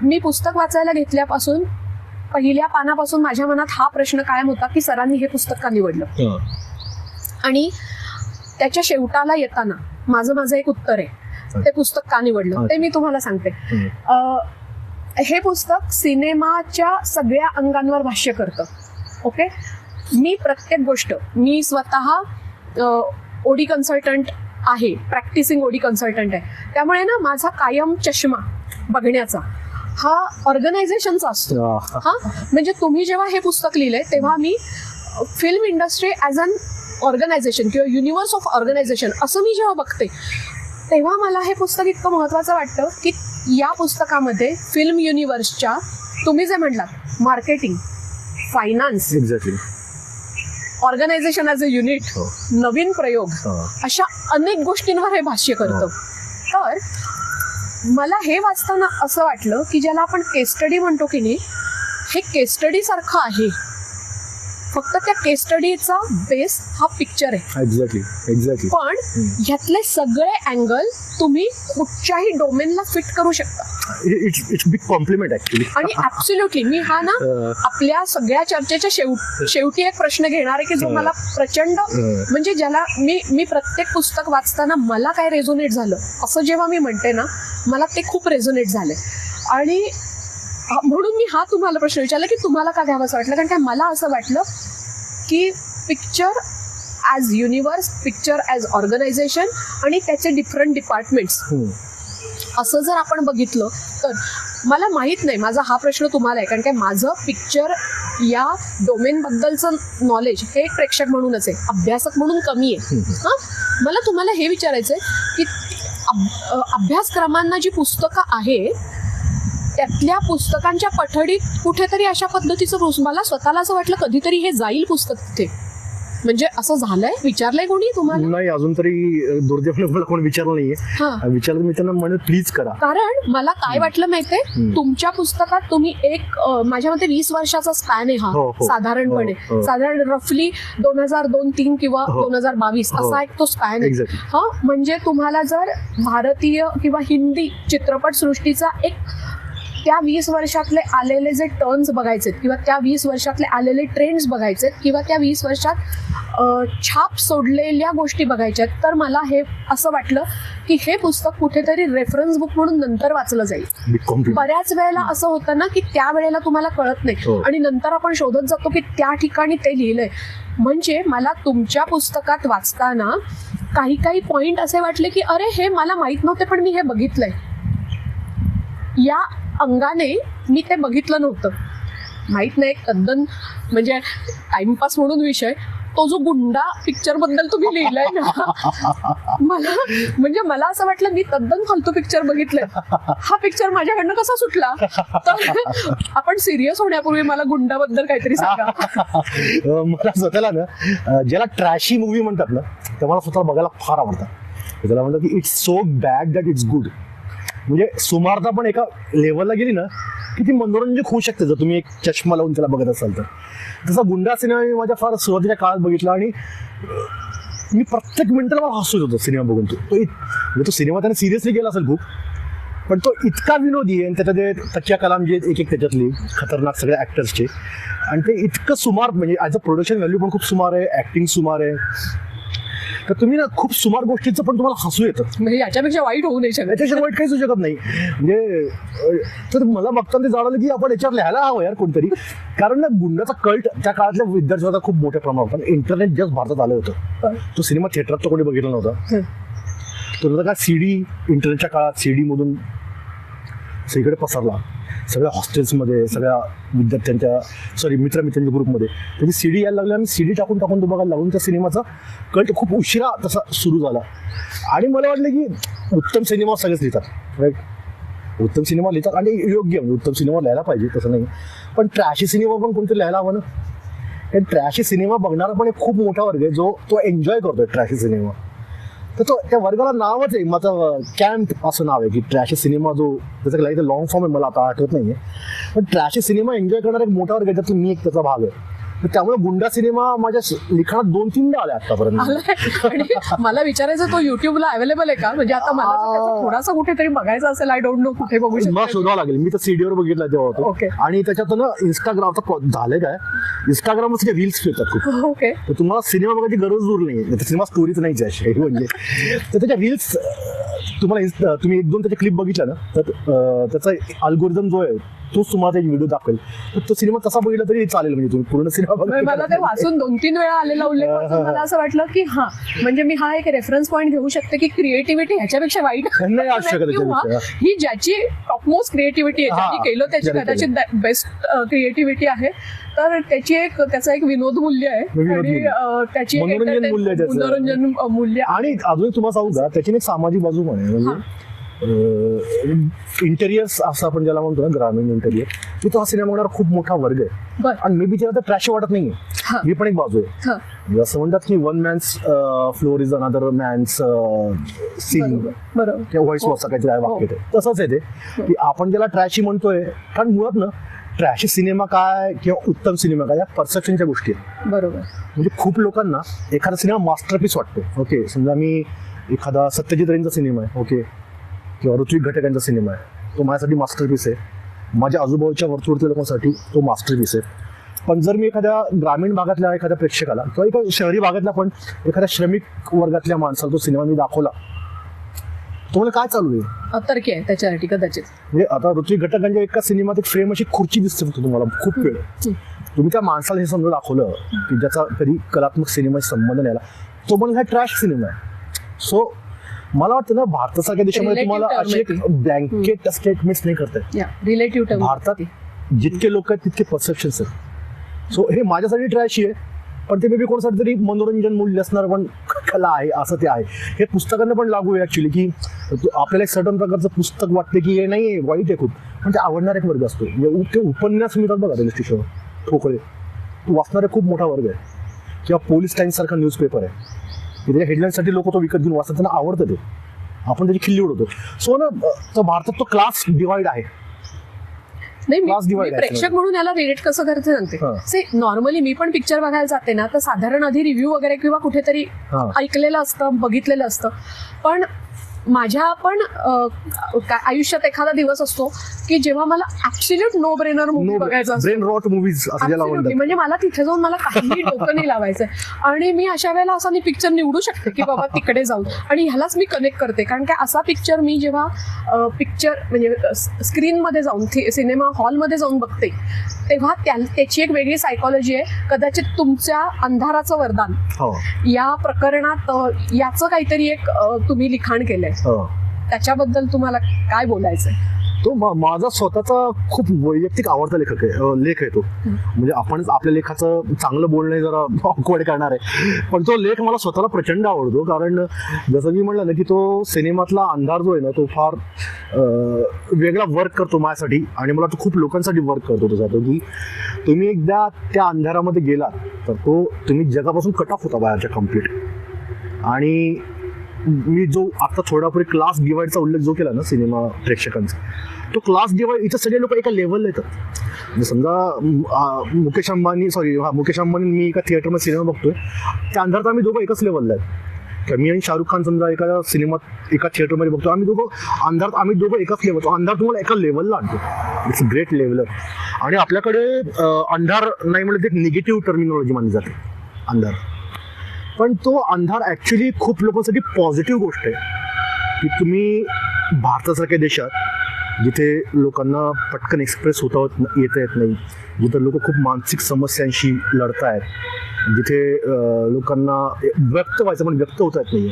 मी पुस्तक वाचायला घेतल्यापासून पहिल्या पानापासून माझ्या मनात हा प्रश्न कायम होता की सरांनी हे पुस्तक का निवडलं. आणि त्याच्या शेवटाला येताना माझं एक उत्तर आहे ते पुस्तक का निवडलं ते मी तुम्हाला सांगते. हे पुस्तक सिनेमाच्या सगळ्या अंगांवर भाष्य करतं. ओके, मी प्रत्येक गोष्ट, मी स्वतः ओडी कन्सल्टंट आहे, प्रॅक्टिसिंग ओडी कन्सल्टंट आहे. त्यामुळे ना माझा कायम चष्मा बघण्याचा हा ऑर्गनायझेशनचा असतो. हा म्हणजे तुम्ही जेव्हा हे पुस्तक लिहिलंय तेव्हा मी film industry as an organisation किंवा युनिव्हर्स ऑफ ऑर्गनायझेशन असं मी जेव्हा बघते तेव्हा मला हे पुस्तक इतकं महत्त्वाचं वाटतं की या पुस्तकामध्ये फिल्म युनिव्हर्सच्या तुम्ही जे म्हणलात marketing, finance, exactly, organisation as a unit, नवीन प्रयोग अशा अनेक गोष्टींवर हे भाष्य करतं. तर मला हे वाचताना असं वाटलं की ज्याला आपण केस स्टडी म्हणतो की नाही, हे केस स्टडी सारखं आहे, फक्त त्या केस स्टडीचा बेस हा पिक्चर आहे. एक्झॅक्टली. पण ह्यातले सगळे अँगल तुम्ही कुठच्याही डोमेनला फिट करू शकता. It's big compliment actually. आणि ऍब्सोल्युटली मी हा ना आपल्या सगळ्या चर्चेच्या शेवटी एक प्रश्न घेणार आहे की जो मला प्रचंड म्हणजे ज्याला मी प्रत्येक पुस्तक वाचताना मला काय रेझोनेट झालं असं जेव्हा मी म्हणते ना, मला ते खूप रेझोनेट झालंय. आणि म्हणून मी हा तुम्हाला प्रश्न विचारला की तुम्हाला का घ्यावं असं वाटलं. कारण काय मला असं वाटलं की picture as universe, picture as organisation आणि त्याचे डिफरंट डिपार्टमेंट्स असं जर आपण बघितलं तर मला माहीत नाही, माझा हा प्रश्न तुम्हाला आहे. कारण काय माझं पिक्चर या डोमेनबद्दलचं नॉलेज हे एक प्रेक्षक म्हणूनच आहे, अभ्यासक म्हणून कमी आहे. हां, मला तुम्हाला हे विचारायचं आहे की अभ्यासक्रमांना जी पुस्तकं आहेत त्यातल्या पुस्तकांच्या पठडीत कुठेतरी अशा पद्धतीचं मला स्वतःला असं वाटलं कधीतरी हे जाईल पुस्तक तिथे. म्हणजे असं झालंय, विचारलंय कोणी तुम्हाला? नाही, अजून तरी दुर्दैवाने मला कोणी विचारलं नाहीये. विचारलं मी त्यांना म्हणत प्लीज करा. कारण मला काय वाटलं माहितीये, तुमच्या पुस्तकात तुम्ही एक माझ्या मते 20 वर्षाचा स्पॅन आहे हा साधारणपणे, साधारण रफली 2002-03 किंवा 2022 असा एक तो स्पॅन आहे. हा, म्हणजे तुम्हाला जर भारतीय किंवा हिंदी चित्रपट सृष्टीचा एक त्या 20 वर्षातले आलेले जे टर्न्स बघायचे किंवा त्या 20 वर्षातले आलेले ट्रेंड्स बघायचे किंवा त्या 20 वर्षात छाप सोडलेल्या गोष्टी बघायच्यात, तर मला हे असं वाटलं की हे पुस्तक कुठेतरी रेफरन्स बुक म्हणून नंतर वाचलं जाईल. बऱ्याच वेळेला असं होतं ना की त्या वेळेला तुम्हाला कळत नाही आणि नंतर आपण शोधत जातो की त्या ठिकाणी ते लिहिलंय. म्हणजे मला तुमच्या पुस्तकात वाचताना काही काही पॉइंट असे वाटले की अरे हे मला माहित नव्हते पण मी हे बघितलंय, या अंगाने मी ते बघितलं नव्हतं. माहित नाही, तद्दन म्हणजे टाइमपास म्हणून विषय, तो जो गुंडा पिक्चर बद्दल तुम्ही लिहिलाय ना, मला असं वाटलं मी तद्दन फालतू पिक्चर बघितलंय, हा पिक्चर माझ्याकडनं कसा सुटला. तर आपण सिरियस होण्यापूर्वी मला गुंडाबद्दल काहीतरी सांगा. मला स्वतःला ना ज्याला ट्रॅशी मूवी म्हणतात ना, ते मला स्वतःला बघायला फार आवडतं. त्याला म्हणतात की it's so bad that it's good. म्हणजे सुमारता पण एका लेवलला गेली ना की ती मनोरंजक होऊ शकते जर तुम्ही एक चष्मा लावून त्याला बघत असाल तर. तसा गुंडा सिनेमा मी माझ्या फार सुरुवातीच्या काळात बघितला आणि मी प्रत्येक मिनिटाला मला हसूच होतो सिनेमा बघून. तो सिनेमा त्याने सिरियसली केला असेल खूप, पण तो इतका विनोदी आहे आणि त्याच्यात जे तकिया कलाम जे एक त्याच्यातली खतरनाक सगळ्या ॲक्टर्सचे, आणि ते इतकं सुमार, म्हणजे ॲज अ प्रोडक्शन व्हॅल्यू पण खूप सुमार आहे, ॲक्टिंग सुमार आहे. तर तुम्ही ना खूप सुमार गोष्टींचं पण तुम्हाला हसू येतं. म्हणजे याच्यापेक्षा वाईट होऊ नाही शकत, याच्यापेक्षा वाईट काहीच होऊ शकत नाही. म्हणजे तर मला बघताना ते जाणवलं की आपण याच्यावर लिहायला हवं यार कोणतरी. कारण ना गुंडाचा कल्ट त्या काळातल्या विद्यार्थ्यांचा खूप मोठ्या प्रमाणात होता. इंटरनेट जस्ट भारतात आलं होतं, तो सिनेमा थिएटरात तो कोणी बघितला नव्हता. तो नंतर काय CD, इंटरनेटच्या काळात CD मधून सगळीकडे पसरला. सगळ्या हॉस्टेल्समध्ये, सगळ्या विद्यार्थ्यांच्या मित्रमित्रांच्या ग्रुपमध्ये त्याची CD यायला लागली. आम्ही CD टाकून तो बघायला लागून त्या सिनेमाचा कल्ट खूप उशिरा तसा सुरू झाला. आणि मला वाटलं की उत्तम सिनेमा सगळेच लिहितात, राईट, उत्तम सिनेमा लिहितात आणि योग्य, म्हणजे उत्तम सिनेमा लिहायला पाहिजे तसं नाही, पण ट्रॅशी सिनेमा पण कोणतरी लिहायला हवं ना. कारण ट्रॅशी सिनेमा बघणारा पण एक खूप मोठा वर्ग आहे जो तो एन्जॉय करतोय ट्रॅशी सिनेमा. तर तो त्या वर्गाला नावच आहे, माझं कॅम्प असं नाव आहे की ट्रॅशी सिनेमा, जो त्याचं काही लॉंग फॉर्म आहे मला आता आठवत नाहीये, पण ट्रॅशी सिनेमा एन्जॉय करणारा एक मोठा वर्ग आहे, त्यातून मी एक त्याचा भाग आहे. तर त्यामुळे गुंडा सिनेमा माझ्या लिखाणात 2-3दा आला आतापर्यंत. आणि मला विचारायचं, तो युट्यूबला अवेलेबल आहे का? म्हणजे आता मला त्याचा थोडासा कुठेतरी बघायचा असेल, आय डोंट नो कुठे बघू शकतो, मला शोधावं लागेल. मी तर सीडीवर बघितला तेव्हा होतो. आणि त्याच्यातून इंस्टाग्राम झालंय काय, इंस्टाग्रामवर रील्स येतात खूप. ओके, तर तुम्हाला सिनेमा बघायची गरज उरली नाही, सिनेमा स्टोरीच नाहीच अशी म्हणजे. तर त्याच्या रील्स तुम्हाला तुम्ही 1-2 त्याचे क्लिप बघितला ना, तर त्याचा अल्गोरिदम जो आहे तोच तुम्हाला व्हिडिओ दाखवेल. तर तो सिनेमा तसा बघितला तरी चालेल, म्हणजे तुम्ही पूर्ण सिनेमा बघा. मला ते वाचून 2-3 वेळा आलेला उल्लेख वाचून मला असं वाटलं की हा, म्हणजे मी हा एक रेफरन्स पॉईंट घेऊ शकते की क्रिएटिव्हिटी ह्याच्यापेक्षा वाईट नाही असू शकत. ही ज्याची टॉपमोस्ट क्रिएटिव्हिटी आहे, ज्यांनी केलं त्याची कदाचित बेस्ट क्रिएटिव्हिटी आहे, तर त्याचं एक विनोद मूल्य आहे आणि त्याची मनोरंजन मूल्य. आणि अजून तुम्हाला सांगू का, त्याची एक सामाजिक बाजू पण आहे. म्हणजे इंटेरियर्स असं आपण ज्याला म्हणतो ना, ग्रामीण इंटेरियर, की तो हा सिनेमा बघणारा खूप मोठा वर्ग आहे. आणि मे बी त्याला तर ट्रॅश वाटत नाहीये, ही पण एक बाजू आहे. असं म्हणतात की one man's floor is another man's scene, किंवा व्हॉइस वर्सा काहीतरी आहे वाक्य. ते तसंच आहे ते की आपण ज्याला ट्रॅशी म्हणतोय, कारण मुळात ना ट्रॅशी सिनेमा काय किंवा उत्तम सिनेमा काय या परसेप्शनच्या गोष्टी आहेत. बरोबर. म्हणजे खूप लोकांना एखादा सिनेमा मास्टरपीस वाटतो. ओके, समजा मी एखादा सत्यजित रेंचा सिनेमा आहे, ओके, किंवा ऋत्विक घटक यांचा सिनेमा आहे, तो माझ्यासाठी मास्टरपीस आहे, माझ्या आजूबाजूच्या वर्तुळातल्या लोकांसाठी तो मास्टरपीस आहे. पण जर मी एखाद्या ग्रामीण भागातल्या एखाद्या प्रेक्षकाला किंवा एका शहरी भागातल्या पण एखाद्या श्रमिक वर्गातल्या माणसाला तो सिनेमा मी दाखवला, तुम्हाला काय चालू आहे तरकी आहे त्याच्यासाठी कदाचित. म्हणजे आता ऋत्विक घटकांच्या एका सिनेमात एक फ्रेम अशी खुर्ची दिसते फक्त तुम्हाला खूप वेळ. तुम्ही त्या माणसाला हे समजा दाखवलं की ज्याचा कधी कलात्मक सिनेमाशी संबंध नाही आला, तो पण हा ट्रॅश सिनेमा आहे. सो मला वाटतं ना, भारतासारख्या देशामध्ये तुम्हाला अशी एक ब्लँकेट स्टेटमेंट्स नाही करतायत. Relative term. भारतात जितके लोक आहेत तितके परसेप्शन्स आहेत. सो हे माझ्यासाठी ट्रॅश आहे, पण ते मे बी कोणासाठी तरी मनोरंजन मूल्य असणार पण कला आहे असं ते आहे. हे पुस्तकांना पण लागू आहे ऍक्च्युली, की आपल्याला एक सर्टन प्रकारचं पुस्तक वाटते की हे नाही वाईट आहे खूप, पण ते आवडणार एक वर्ग असतो. ते उपन्यास मिळतात बघा रेल्वे स्टेशनवर ठोकळे, तो वाचणारा खूप मोठा वर्ग आहे. किंवा पोलीस टाइम्स सारखा न्यूजपेपर आहे की त्याच्या हेडलाईनसाठी लोक तो विकत घेऊन वाचतात, त्यांना आवडतं ते, आपण त्याची खिल्ली उडवतो. सो ना, तो भारतात तो क्लास डिवाइड आहे. नाही, मी प्रेक्षक म्हणून याला रिलेट कसं करते सांगते. से नॉर्मली मी पण पिक्चर बघायला जाते ना, तर साधारण आधी रिव्ह्यू वगैरे किंवा कुठेतरी ऐकलेलं असतं, बघितलेलं असतं. पण माझ्या पण आयुष्यात एखादा दिवस असतो की जेव्हा मला ऍब्सोल्यूट नो ब्रेनर मूवी बघायचा असतो. ब्रेन रॉट मूवीज म्हणजे मला तिथे जाऊन मला काही डोकं नाही लावायचंय, आणि मी अशा वेळेला असा मी पिक्चर निवडू शकते की बाबा तिकडे जाऊन, आणि ह्यालाच मी कनेक्ट करते. कारण की असा पिक्चर मी जेव्हा पिक्चर म्हणजे स्क्रीनमध्ये जाऊन सिनेमा हॉलमध्ये जाऊन बघते, तेव्हा त्याची एक वेगळी सायकॉलॉजी आहे. कदाचित तुमच्या अंधाराचं वरदान या प्रकरणात याचं काहीतरी एक तुम्ही लिखाण केलंय, त्याच्याबद्दल तुम्हाला काय बोलायचंय? तो माझा स्वतःचा खूप वैयक्तिक आवडता लेख आहे तो. म्हणजे आपण आपल्या लेखाचं चांगलं बोलणं जरा ऑकवर्ड करणार आहे, पण तो लेख मला स्वतःला प्रचंड आवडतो. कारण जसं मी म्हणलं ना की तो सिनेमातला अंधार जो आहे ना, तो फार वेगळा वर्क करतो माझ्यासाठी, आणि मला तो खूप लोकांसाठी वर्क करतो. तो जातो की तुम्ही एकदा त्या अंधारामध्ये गेलात तर तो तुम्ही जगापासून कट ऑफ होता बाहेरच्या कम्प्लीट. आणि मी जो आता थोडापुढे क्लास डिवाइडचा उल्लेख जो केला ना सिनेमा प्रेक्षकांचा, तो क्लास डिवाइड इथं सगळे लोक एका लेवलला येतात. समजा मुकेश अंबानी मी एका थिएटरमध्ये सिनेमा बघतोय, त्या अंधारात आम्ही दोघं एकाच लेवलला आहेत. मी आणि शाहरुख खान समजा एका सिनेमात एका थिएटरमध्ये बघतो, आम्ही दोघं एकाच लेवल. तो अंधार तुम्हाला एका लेवलला आणतो. It's great leveller. आणि आपल्याकडे अंधार नाही म्हणजे ते निगेटिव्ह टर्मिनॉलॉजी मानली जाते अंधार, पण तो अंधार ऍक्च्युली खूप लोकांसाठी पॉझिटिव्ह गोष्ट आहे. की तुम्ही भारतासारख्या देशात जिथे लोकांना पटकन एक्सप्रेस येता येत नाही, जिथे लोक खूप मानसिक समस्यांशी लढतायत, जिथे लोकांना व्यक्त व्हायचं पण व्यक्त होता येत नाही,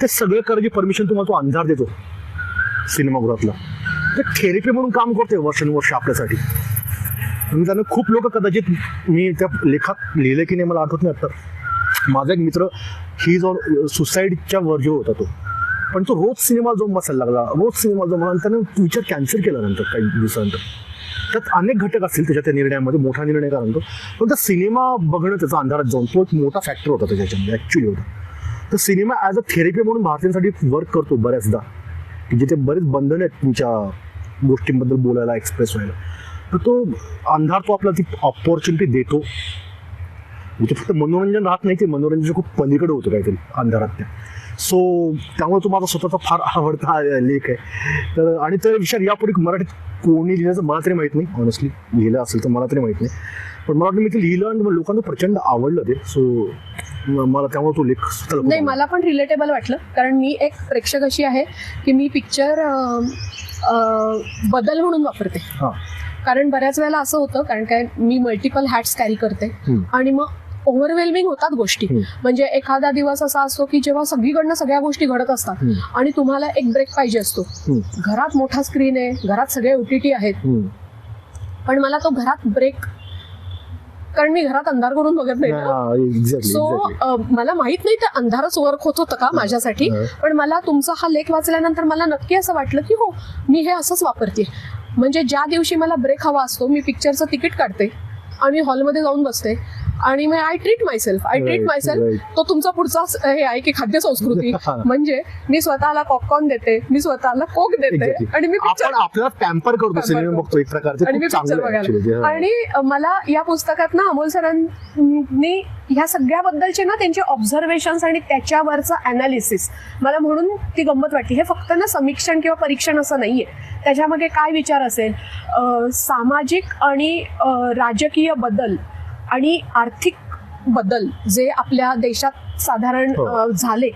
ते सगळं करायची परमिशन तुम्हाला तो अंधार देतो सिनेमागृहातला. ते थेरपी म्हणून काम करते वर्षानुवर्ष आपल्यासाठी. त्यांना खूप लोक कदाचित मी त्या लेखात लिहिलं की नाही मला आठवत नाही आता. माझा एक मित्र ही जो सुसाईडच्या वर्जीवर होता तो, पण तो रोज सिनेमा जाऊन बसायला लागला, मला त्याने विचार कॅन्सल केला नंतर काही दिवसानंतर. त्यात अनेक घटक असतील त्याच्या त्या निर्णयामध्ये, मोठा निर्णय कारण तो, पण त्या सिनेमा बघणं त्याचा अंधारात जाऊन तो एक मोठा फॅक्टर होता त्याच्यामध्ये ऍक्च्युली होता. तर सिनेमा ॲज अ थेरपी म्हणून भारतीयांसाठी वर्क करतो बऱ्याचदा, की जिथे बरेच बंधन आहेत तुमच्या गोष्टींबद्दल बोलायला, एक्सप्रेस व्हायला. तर तो अंधार तो आपल्याला ती ऑपॉर्च्युनिटी देतो. म्हणजे फक्त मनोरंजन राहत नाही, ते मनोरंजन खूप पलीकडे होतं काहीतरी अंधारात त्या. सो त्यामुळे तो माझा स्वतःचा फार आवडता लेख आहे. तर आणि त्या विषयात यापूर्वी मराठीत कोणी लिहिल्याचं मला तरी माहीत नाही, ऑनेस्टली लिहिलं असेल तर मला तरी माहीत नाही, पण मला वाटतं मी ते लिहिलं आणि लोकांना प्रचंड आवडलं ते. सो मला त्यामुळे तो लेख नाही, मला पण रिलेटेबल वाटलं. कारण मी एक प्रेक्षक अशी आहे की मी पिक्चर बदल म्हणून वापरते. कारण बऱ्याच वेळेला असं होतं, कारण काय मी मल्टिपल हॅट्स कॅरी करते आणि मग ओव्हरवेल्मिंग होतात गोष्टी. म्हणजे एखादा दिवस असा असतो की जेव्हा सगळीकडनं सगळ्या गोष्टी घडत असतात आणि तुम्हाला एक ब्रेक पाहिजे असतो. घरात मोठा स्क्रीन आहे, घरात सगळे OTT आहेत, पण मला तो घरात ब्रेक, कारण मी घरात अंधार करून बघत नाही. सो मला माहित नाही ते अंधारच वर्क होत होतं का माझ्यासाठी, पण मला तुमचा हा लेख वाचल्यानंतर मला नक्की असं वाटलं की हो, मी हे असंच वापरते. म्हणजे ज्या दिवशी मला ब्रेक हवा असतो, मी पिक्चरचं तिकीट काढते आणि हॉलमध्ये जाऊन बसते आणि मग आय ट्रीट मायसेल्फ Right. तो तुमचा पुढचा हे आहे की खाद्य संस्कृती. म्हणजे मी स्वतःला पॉपकॉर्न देते, मी स्वतःला कोक देते Exactly. आणि मी आपण आपल्याला पॅम्पर करतो, सिनेमा बघतो एक प्रकारचे, आणि मी खूप चांगलं पिक्चर आहे actually. बघायला. आणि मला या पुस्तकात ना अमोल सरांनी ह्या सगळ्याबद्दलचे ना त्यांचे ऑब्झर्वेशन्स आणि त्याच्यावरचं अनालिसिस मला म्हणून ती गंमत वाटली. हे फक्त ना समीक्षण किंवा परीक्षण असं नाहीये, त्याच्यामागे काय विचार असेल, सामाजिक आणि राजकीय बदल आणि आर्थिक बदल जे आपल्या देशात साधारण झाले,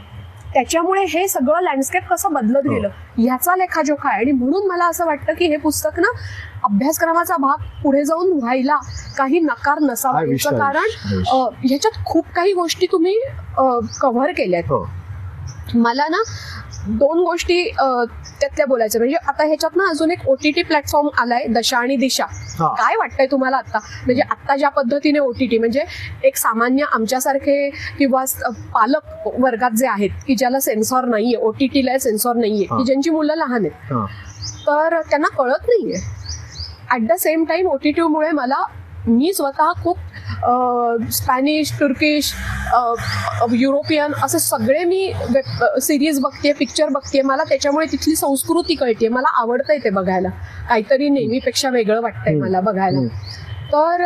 त्याच्यामुळे हे सगळं लँडस्केप कसं बदलत गेलं ह्याचा लेखाजोखा आहे. आणि म्हणून मला असं वाटतं की हे पुस्तक ना अभ्यासक्रमाचा भाग पुढे जाऊन व्हायला काही नकार नसावा. याचं कारण ह्याच्यात खूप काही गोष्टी तुम्ही कव्हर केल्यात. मला ना 2 गोष्टी त्यातल्या बोलायच्या. म्हणजे आता ह्याच्यात ना अजून एक OTT प्लॅटफॉर्म आलाय, दशा आणि दिशा. काय वाटतंय तुम्हाला आता? म्हणजे आता ज्या पद्धतीने OTT, म्हणजे एक सामान्य आमच्यासारखे किंवा पालक वर्गात जे आहेत की ज्याला सेन्सॉर नाहीये, OTTला सेन्सॉर नाहीये, की ज्यांची मुलं लहान आहेत, तर त्यांना कळत नाहीये. At the same time OTT मुळे मी स्वतः खूप स्पॅनिश, तुर्किश, युरोपियन असे सगळे मी वेब सिरीज बघते, पिक्चर बघते. मला त्याच्यामुळे तिथली संस्कृती कळते, मला आवडतंय ते बघायला. काहीतरी नेहमीपेक्षा वेगळं वाटतंय मला बघायला. तर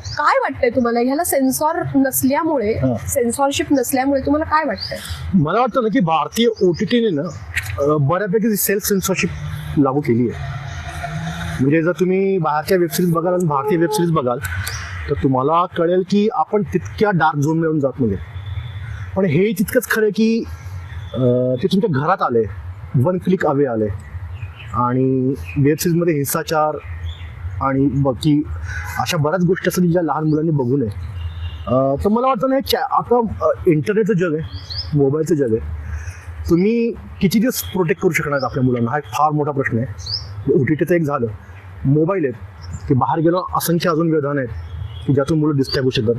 काय वाटतंय तुम्हाला ह्याला सेन्सॉर नसल्यामुळे, सेन्सॉरशिप नसल्यामुळे तुम्हाला काय वाटतंय? मला वाटतं ना की भारतीय OTTने ना बऱ्यापैकी सेल्फ सेन्सॉरशिप लागू केली आहे. म्हणजे जर तुम्ही बाहेरच्या वेबसिरीज बघाल आणि भारतीय वेबसिरीज बघाल तर तुम्हाला कळेल की आपण तितक्या डार्क झोन येऊन जात नाही. पण हे तितकंच खरं की ते तुमच्या घरात आले, 1 क्लिक अवे आले. आणि वेबसिरीजमध्ये हिंसाचार आणि बाकी अशा बऱ्याच गोष्टी असतात ज्या लहान मुलांनी बघू नये. तर मला वाटतं ना आता इंटरनेटचं जग आहे, मोबाईलचं जग आहे. तुम्ही किती दिवस प्रोटेक्ट करू शकणार आपल्या मुलांना, हा एक फार मोठा प्रश्न आहे. OTTचं एक झालं, मोबाईल आहेत की बाहेर गेलो असंख्य अजून व्यवधान आहेत की ज्यातून मुलं डिस्ट्रॅक्ट होऊ शकतात.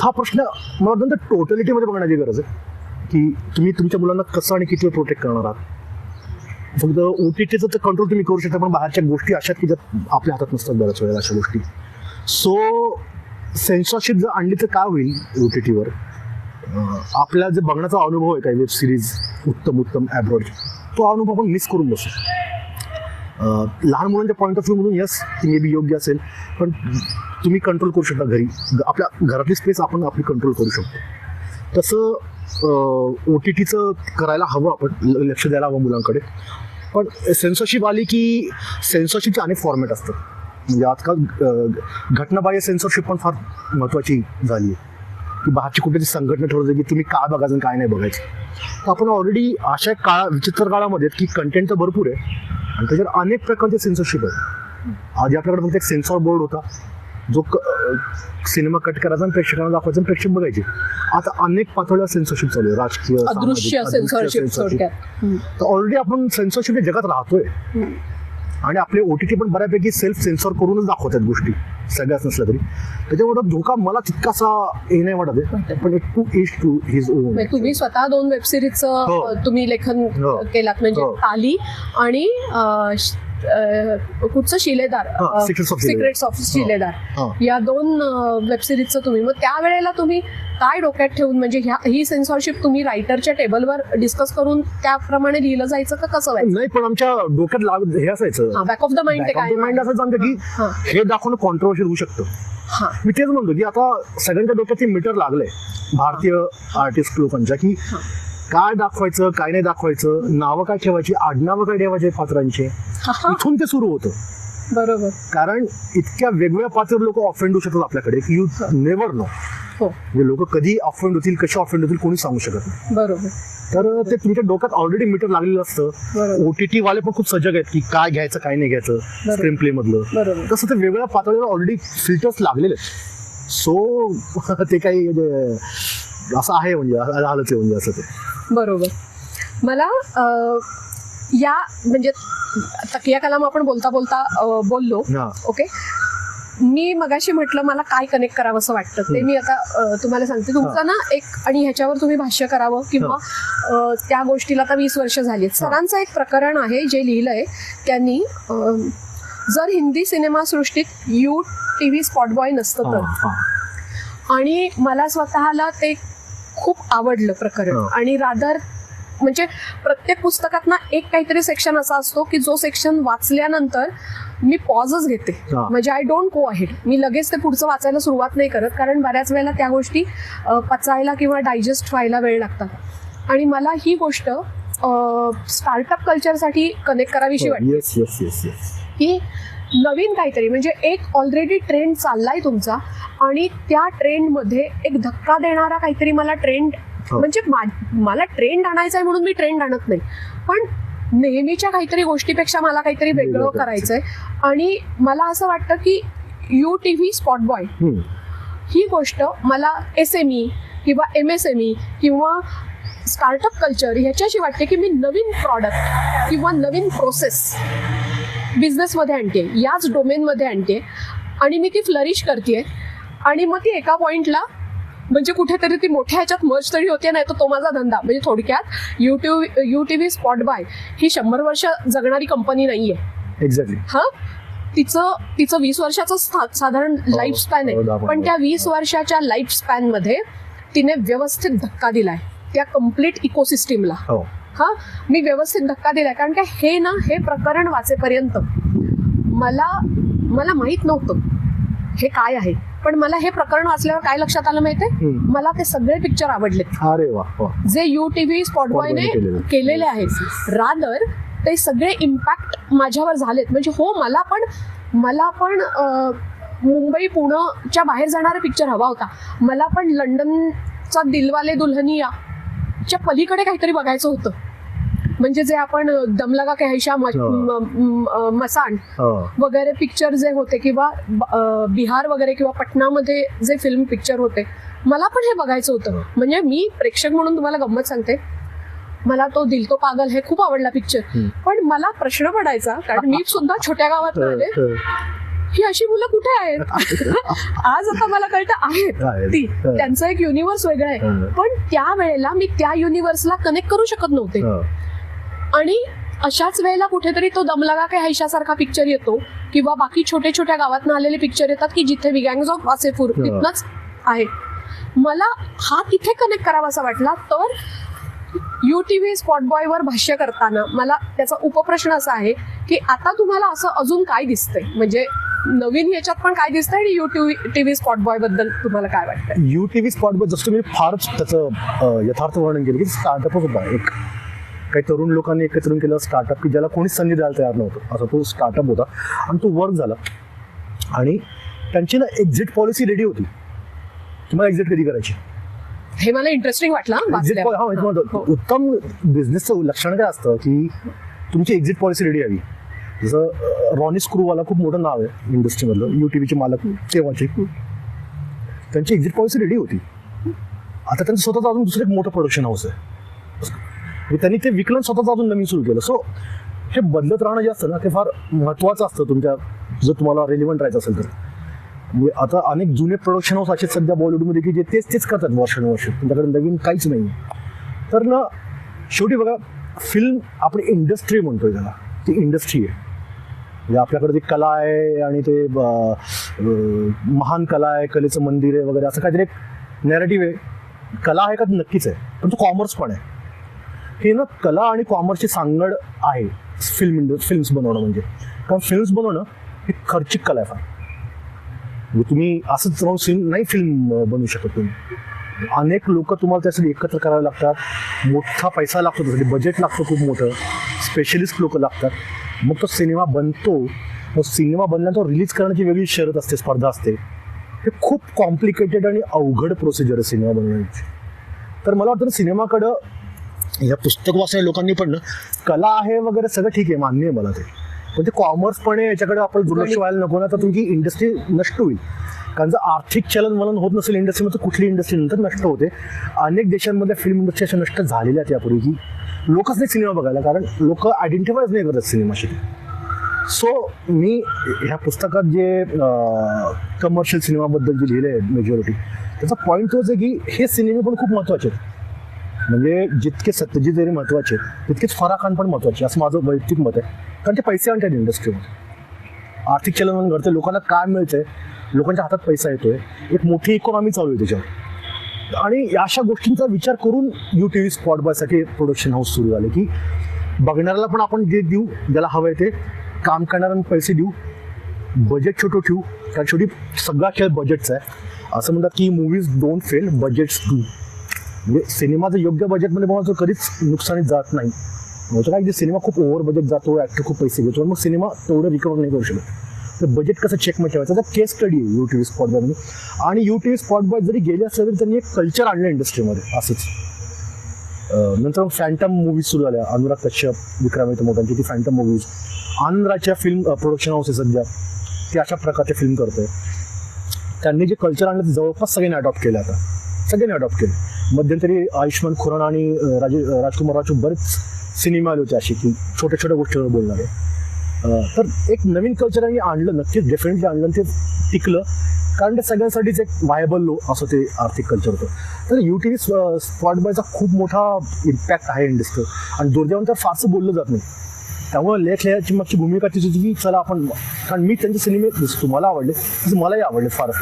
हा प्रश्न मला वाटतं टोटलिटीमध्ये बघण्याची गरज आहे की तुम्ही तुमच्या मुलांना कसं आणि किती वेळ प्रोटेक्ट करणार आहात. फक्त OTTचं तर कंट्रोल तुम्ही करू शकता, पण बाहेरच्या गोष्टी अशा की ज्यात आपल्या हातात नसतात बऱ्याच वेळेला अशा गोष्टी. सो सेन्सॉरशिप जर आणली तर काय होईल OTTवर, आपला जे बघण्याचा अनुभव आहे काही वेब सिरीज उत्तम ॲब्रॉड, तो अनुभव आपण मिस करून बसू. लहान मुलांच्या पॉईंट ऑफ व्ह्यूमधून यस ती मे बी योग्य असेल, पण तुम्ही कंट्रोल करू शकता घरी, आपल्या घरातली स्पेस आपण आपली कंट्रोल करू शकतो. तसं OTTचं करायला हवं, आपण लक्ष द्यायला हवं मुलांकडे. पण सेन्सॉरशिप आली की सेन्सॉरशिपचे अनेक फॉर्मॅट असतात. म्हणजे आजकाल घटनाबाह्य सेन्सॉरशिप पण फार महत्त्वाची झाली आहे की बाहेरची कुठेतरी संघटना ठरवते की तुम्ही काय बघायचं आणि काय नाही बघायचं. तर आपण ऑलरेडी अशा विचित्र काळामध्ये की कंटेंट तर भरपूर आहे आणि त्याच्यावर अनेक प्रकारचे सेन्सॉरशिप आहे. आधी आपल्याकडे फक्त एक सेन्सॉर बोर्ड होता जो सिनेमा कट करायचा आणि प्रेक्षकांना दाखवायचा आणि प्रेक्षक बघायचे. आता अनेक पातळीवर सेन्सॉरशिप चालू आहे, राजकीय, अदृश्य सेन्सॉरशिप. तर ऑलरेडी आपण सेन्सॉरशिप जगात राहतोय आणि आपले OTT पण बऱ्यापैकी सेल्फ सेन्सॉर करूनच दाखवतात गोष्टी, सगळ्याच नसल्या तरी. त्याच्यामुळे धोका मला तितकासा हे नाही वाटत आहे, पण to each to his own. तुम्ही स्वतः 2 वेबसिरीजचं तुम्ही लेखन केलात, म्हणजे ताली आणि कुठचं शिलेदार, सिक्रेट्स ऑफ शिलेदार, या 2 वेबसिरीजचं तुम्ही. मग त्यावेळेला तुम्ही काय डोक्यात ठेवून, म्हणजे ही सेन्सॉरशिप तुम्ही रायटरच्या टेबलवर डिस्कस करून त्याप्रमाणे लिहिलं जायचं का कसं व्हायचं? नाही, पण आमच्या डोक्यात हे असायचं, बॅक ऑफ द माइंड असायचं आमचं की हे दाखवणं कॉन्ट्रोवर्शियल होऊ शकतं. मी तेच म्हणतो की आता सगळ्यांच्या डोक्यात ते मीटर लागलंय भारतीय आर्टिस्ट लोकांच्या की काय दाखवायचं, काय नाही दाखवायचं, नावं काय ठेवायची, आडनावं काय ठेवायचे पात्रांचे. इथून ते सुरू होतं. बरोबर. कारण इतक्या वेगवेगळ्या पात्र लोक ऑफेंड होऊ शकतात आपल्याकडे की यू नेव्हर नो. म्हणजे लोक कधी ऑफेंड होतील, कसे ऑफेंड होतील कोणी सांगू शकत नाही. बरोबर. तर ते तुमच्या डोक्यात ऑलरेडी मीटर लागलेलं असतं. OTT वाले पण खूप सजग आहेत की काय घ्यायचं काय नाही घ्यायचं स्क्रीन प्ले मधलं. तसं ते वेगवेगळ्या पातळीवर ऑलरेडी फिल्टर्स लागलेले आहेत. सो ते काही असं आहे, म्हणजे आलंच आहे म्हणजे असं ते. बरोबर. मला या म्हणजे तकिया कलाम आपण बोलता बोललो. ओके, मी मगाशी म्हटलं मला काय कनेक्ट करावं असं वाटतं ते मी आता तुम्हाला सांगते. तुमचं ना एक, आणि ह्याच्यावर तुम्ही भाष्य करावं किंवा त्या गोष्टीला आता 20 वर्ष झाली. सरांचं एक प्रकरण आहे जे लिहिलंय त्यांनी, जर हिंदी सिनेमासृष्टीत TV स्पॉट बॉय नसतं आणि मला स्वतःला ते खूप आवडलं प्रकरण. आणि रादर म्हणजे प्रत्येक पुस्तकात ना एक काहीतरी सेक्शन असा असतो की जो सेक्शन वाचल्यानंतर मी पॉजच घेते. म्हणजे आय डोंट गो अहेड, मी लगेच ते पुढचं वाचायला सुरुवात नाही करत, कारण बऱ्याच वेळेला त्या गोष्टी पचायला किंवा डायजेस्ट व्हायला वेळ लागतात. आणि मला ही गोष्ट स्टार्टअप कल्चरसाठी कनेक्ट करावीशी वाटते की नवीन काहीतरी, म्हणजे एक ऑलरेडी ट्रेंड चाललाय तुमचा आणि त्या ट्रेंडमध्ये एक धक्का देणारा काहीतरी मला ट्रेंड, म्हणजे मला ट्रेंड आणायचा आहे म्हणून मी ट्रेंड आणत नाही, पण नेहमीच्या काहीतरी गोष्टीपेक्षा मला काहीतरी वेगळं करायचंय. आणि मला असं वाटतं की UTV स्पॉटबॉय ही गोष्ट मला SME किंवा MSME किंवा स्टार्टअप कल्चर ह्याच्याशी वाटते की मी नवीन प्रॉडक्ट किंवा नवीन प्रोसेस बिझनेसमध्ये आणते, याच डोमेनमध्ये आणते आणि मी ती फ्लरिश करते. आणि मग ती एका पॉइंटला म्हणजे कुठेतरी ती मोठ्या ह्याच्यात मर्ज तरी होते, नाही तर तो माझा धंदा. म्हणजे थोडक्यात UTV स्पॉटबॉय ही 100 वर्ष जगणारी कंपनी नाहीये. एक्झॅक्टली. तिचं 20 वर्षाचं साधारण लाईफ स्पॅन आहे, पण त्या 20 वर्षाच्या लाईफ स्पॅन मध्ये तिने व्यवस्थित धक्का दिलाय त्या कम्प्लीट इकोसिस्टीमला. मी व्यवस्थित धक्का दिलाय, कारण का हे प्रकरण वाचेपर्यंत मला माहित नव्हतं हे काय आहे, पण मला हे प्रकरण वाचल्यावर काय लक्षात आलं माहितीये, मला ते सगळे पिक्चर आवडलेत. अरे वा. जे UTV स्पॉटबॉयने केलेले आहेत. रादर ते सगळे इम्पॅक्ट माझ्यावर झालेत. म्हणजे मला पण मुंबई पुण्याच्या बाहेर जाणारा पिक्चर हवा होता. मला पण लंडनचा दिलवाले दुल्हनिया च्या पलीकडे काहीतरी बघायचं होतं. म्हणजे जे आपण दम लगा के हैशा मसान वगैरे पिक्चर जे होते, किंवा बिहार वगैरे किंवा पटनामध्ये जे फिल्म पिक्चर होते, मला पण हे बघायचं होतं. म्हणजे मी प्रेक्षक म्हणून तुम्हाला गंमत सांगते, मला तो दिल तो पागल हे खूप आवडला पिक्चर. पण मला प्रश्न पडायचा, कारण मी सुद्धा छोट्या गावात आले, ही अशी मुलं कुठे आहेत. आज आता मला कळतं आहेत ती, त्यांचं एक युनिव्हर्स वेगळं आहे, पण त्या वेळेला मी त्या युनिव्हर्सला कनेक्ट करू शकत नव्हते. आणि अशाच वेळेला कुठेतरी तो दमलगा के हैशासारखा पिक्चर येतो, किंवा बाकी छोटे छोट्या गावातनं आलेले पिक्चर येतात की जिथे विगँग्स ऑफ वासेपूर तिथनच आहे. मला हा तिथे कनेक्ट करावासा वाटला. तर UTV स्पॉटबॉयवर भाष्य करताना मला त्याचा उपप्रश्न असा आहे की आता तुम्हाला असं अजून काय दिसतंय, म्हणजे नवीन याच्यात पण काय दिसतंय, आणि UTV स्पॉटबॉय बद्दल तुम्हाला काय वाटतं? UTV स्पॉटबॉय जसं मी फारच त्याचं यथार्थ वर्णन केलं की स्टार्टअपच होता. एक काही तरुण लोकांनी एकत्र केलं स्टार्टअप की ज्याला कोणीच संधी द्यायला तयार नव्हतं, असा तो स्टार्टअप होता. आणि तो वर्क झाला. आणि त्यांची ना एक्झिट पॉलिसी रेडी होती की मला एक्झिट कधी करायची. हे मला इंटरेस्टिंग वाटलं. उत्तम बिझनेसचं लक्षण काय असतं की तुमची एक्झिट पॉलिसी रेडी हवी. जसं रॉनी स्क्रूवाला खूप मोठं नाव आहे इंडस्ट्रीमधलं, UTVचे मालक तेव्हाचे, त्यांची एक्झिट पॉलिसी रेडी होती. आता त्यांचं स्वतःचं अजून दुसरं एक मोठं प्रोडक्शन हाऊस आहे, त्यांनी ते विकलं, स्वतःचं अजून नवीन सुरू केलं. सो हे बदलत राहणं जे असतं ना, ते फार महत्त्वाचं असतं तुमच्या, जर तुम्हाला रेलिव्हंट राहायचं असेल तर. म्हणजे आता अनेक जुने प्रोडक्शन हाऊस असे सध्या बॉलिवूडमध्ये की जे तेच करतात वर्षानुवर्ष, तुमच्याकडे नवीन काहीच नाही. तर ना शेवटी बघा, फिल्म आपण इंडस्ट्री म्हणतोय त्याला, ती इंडस्ट्री आहे. म्हणजे आपल्याकडे ती कला आहे आणि ते महान कला आहे, कलेचं मंदिर आहे वगैरे, असं काहीतरी एक नॅरेटिव्ह आहे. कला आहे का, नक्कीच आहे, पण तो कॉमर्स पण आहे. हे ना कला आणि कॉमर्सची सांगड आहे फिल्म्स बनवणं. म्हणजे कारण फिल्म्स बनवणं ही खर्चिक कला आहे फार. म्हणजे तुम्ही असंच राहून नाही फिल्म बनवू शकत. तुम्ही अनेक लोक तुम्हाला त्यासाठी एकत्र करावे लागतात, मोठा पैसा लागतो, त्यासाठी बजेट लागतं खूप मोठं, स्पेशलिस्ट लोक लागतात. मग तो सिनेमा बनतो. मग सिनेमा बनल्यानंतर रिलीज करण्याची वेगळी शर्यत असते, स्पर्धा असते. हे खूप कॉम्प्लिकेटेड आणि अवघड प्रोसिजर आहे सिनेमा बनवण्याची. तर मला वाटतं सिनेमाकडं या पुस्तक वाचणाऱ्या लोकांनी पण ना, कला आहे वगैरे सगळं ठीक आहे, मान्य आहे मला ते, पण ते कॉमर्स पण आहे, याच्याकडे आपण दुर्लक्ष व्हायला नको ना. तर तुमची इंडस्ट्री नष्ट होईल. कारण जर आर्थिक चलनवलन होत नसेल इंडस्ट्रीमध्ये, कुठली इंडस्ट्री नंतर नष्ट होते. अनेक देशांमध्ये फिल्म इंडस्ट्री अशा नष्ट झालेल्या आहेत यापूर्वी की लोकच नाही सिनेमा बघायला, कारण लोक आयडेंटिफायच नाही करतात सिनेमाशी. सो मी ह्या पुस्तकात जे कमर्शियल सिनेमाबद्दल जे लिहिलं आहे मेजॉरिटी, त्याचा पॉईंट तोच आहे की हे सिनेमे पण खूप महत्त्वाचे आहेत. म्हणजे जितके सत्यजित जरी महत्त्वाचे तितकेच फराह खान पण महत्त्वाचे, असं माझं वैयक्तिक मत आहे. कारण ते पैसे आणतात इंडस्ट्रीमध्ये, आर्थिक चलनवलन घडते, लोकांना काय मिळतंय, लोकांच्या हातात पैसा येतोय, एक मोठी इकॉनॉमी चालू आहे त्याच्यावर. आणि अशा गोष्टींचा विचार करून UTV स्पॉट बॉयसाठी प्रोडक्शन हाऊस सुरू झाले की बघणाऱ्याला पण आपण जे देऊ, ज्याला हवं आहे ते, काम करणाऱ्यांना पैसे देऊ, बजेट छोटं ठेवू, कारण शेवटी सगळा खेळ बजेटचा आहे. असं म्हणतात की movies don't fail, budgets do. म्हणजे सिनेमाचं योग्य बजेटमध्ये बघा तर कधीच नुकसानीत जात नाही. होतं काय, जे सिनेमा खूप ओव्हर बजेट जातो, ॲक्टर खूप पैसे घेतो, मग सिनेमा तेवढं रिकवर नाही करू शकत. तर बजेट कसं चेकमध्ये ठेवायचं, त्याचा केस स्टडी आहे UTV स्पॉट बॉयमध्ये. आणि UTV स्पॉट बॉय जरी गेले असले तरी त्यांनी एक कल्चर आणलं इंडस्ट्रीमध्ये असंच. नंतर फॅन्टम मूवीज सुरू झाल्या, अनुराग कश्यप, विक्रम मोठ्यांची ती फॅन्टम मूवीज. आनंदराच्या फिल्म प्रोडक्शन हाऊस आहे सध्या, ते अशा प्रकारचे फिल्म करतोय. त्यांनी जे कल्चर आणलं ते जवळपास सगळ्यांनी अडॉप्ट केलं. आता सगळ्यांनी अडॉप्ट केलं. मध्यंतरी आयुष्मान खुराना आणि राजकुमार रावचे बरेच सिनेमा आले होते असे की छोट्या छोट्या गोष्टींवर बोलणारे. तर एक नवीन कल्चर त्यांनी आणलं, नक्कीच डेफिनेटली आणलं, आणि ते टिकलं, कारण ते सगळ्यांसाठीच एक व्हायबल असं ते आर्थिक कल्चर होतं. तर UTV स्पॉट बॉयचा खूप मोठा इम्पॅक्ट आहे इंडस्ट्रीवर. आणि दुर्दैवानं तर फारसं बोललं जात नाही. त्यामुळे लेख लिहायची मागची भूमिका तीच होती की चला आपण, कारण मी त्यांचे सिनेमे जसं तुम्हाला आवडले तसं मलाही आवडले फारच.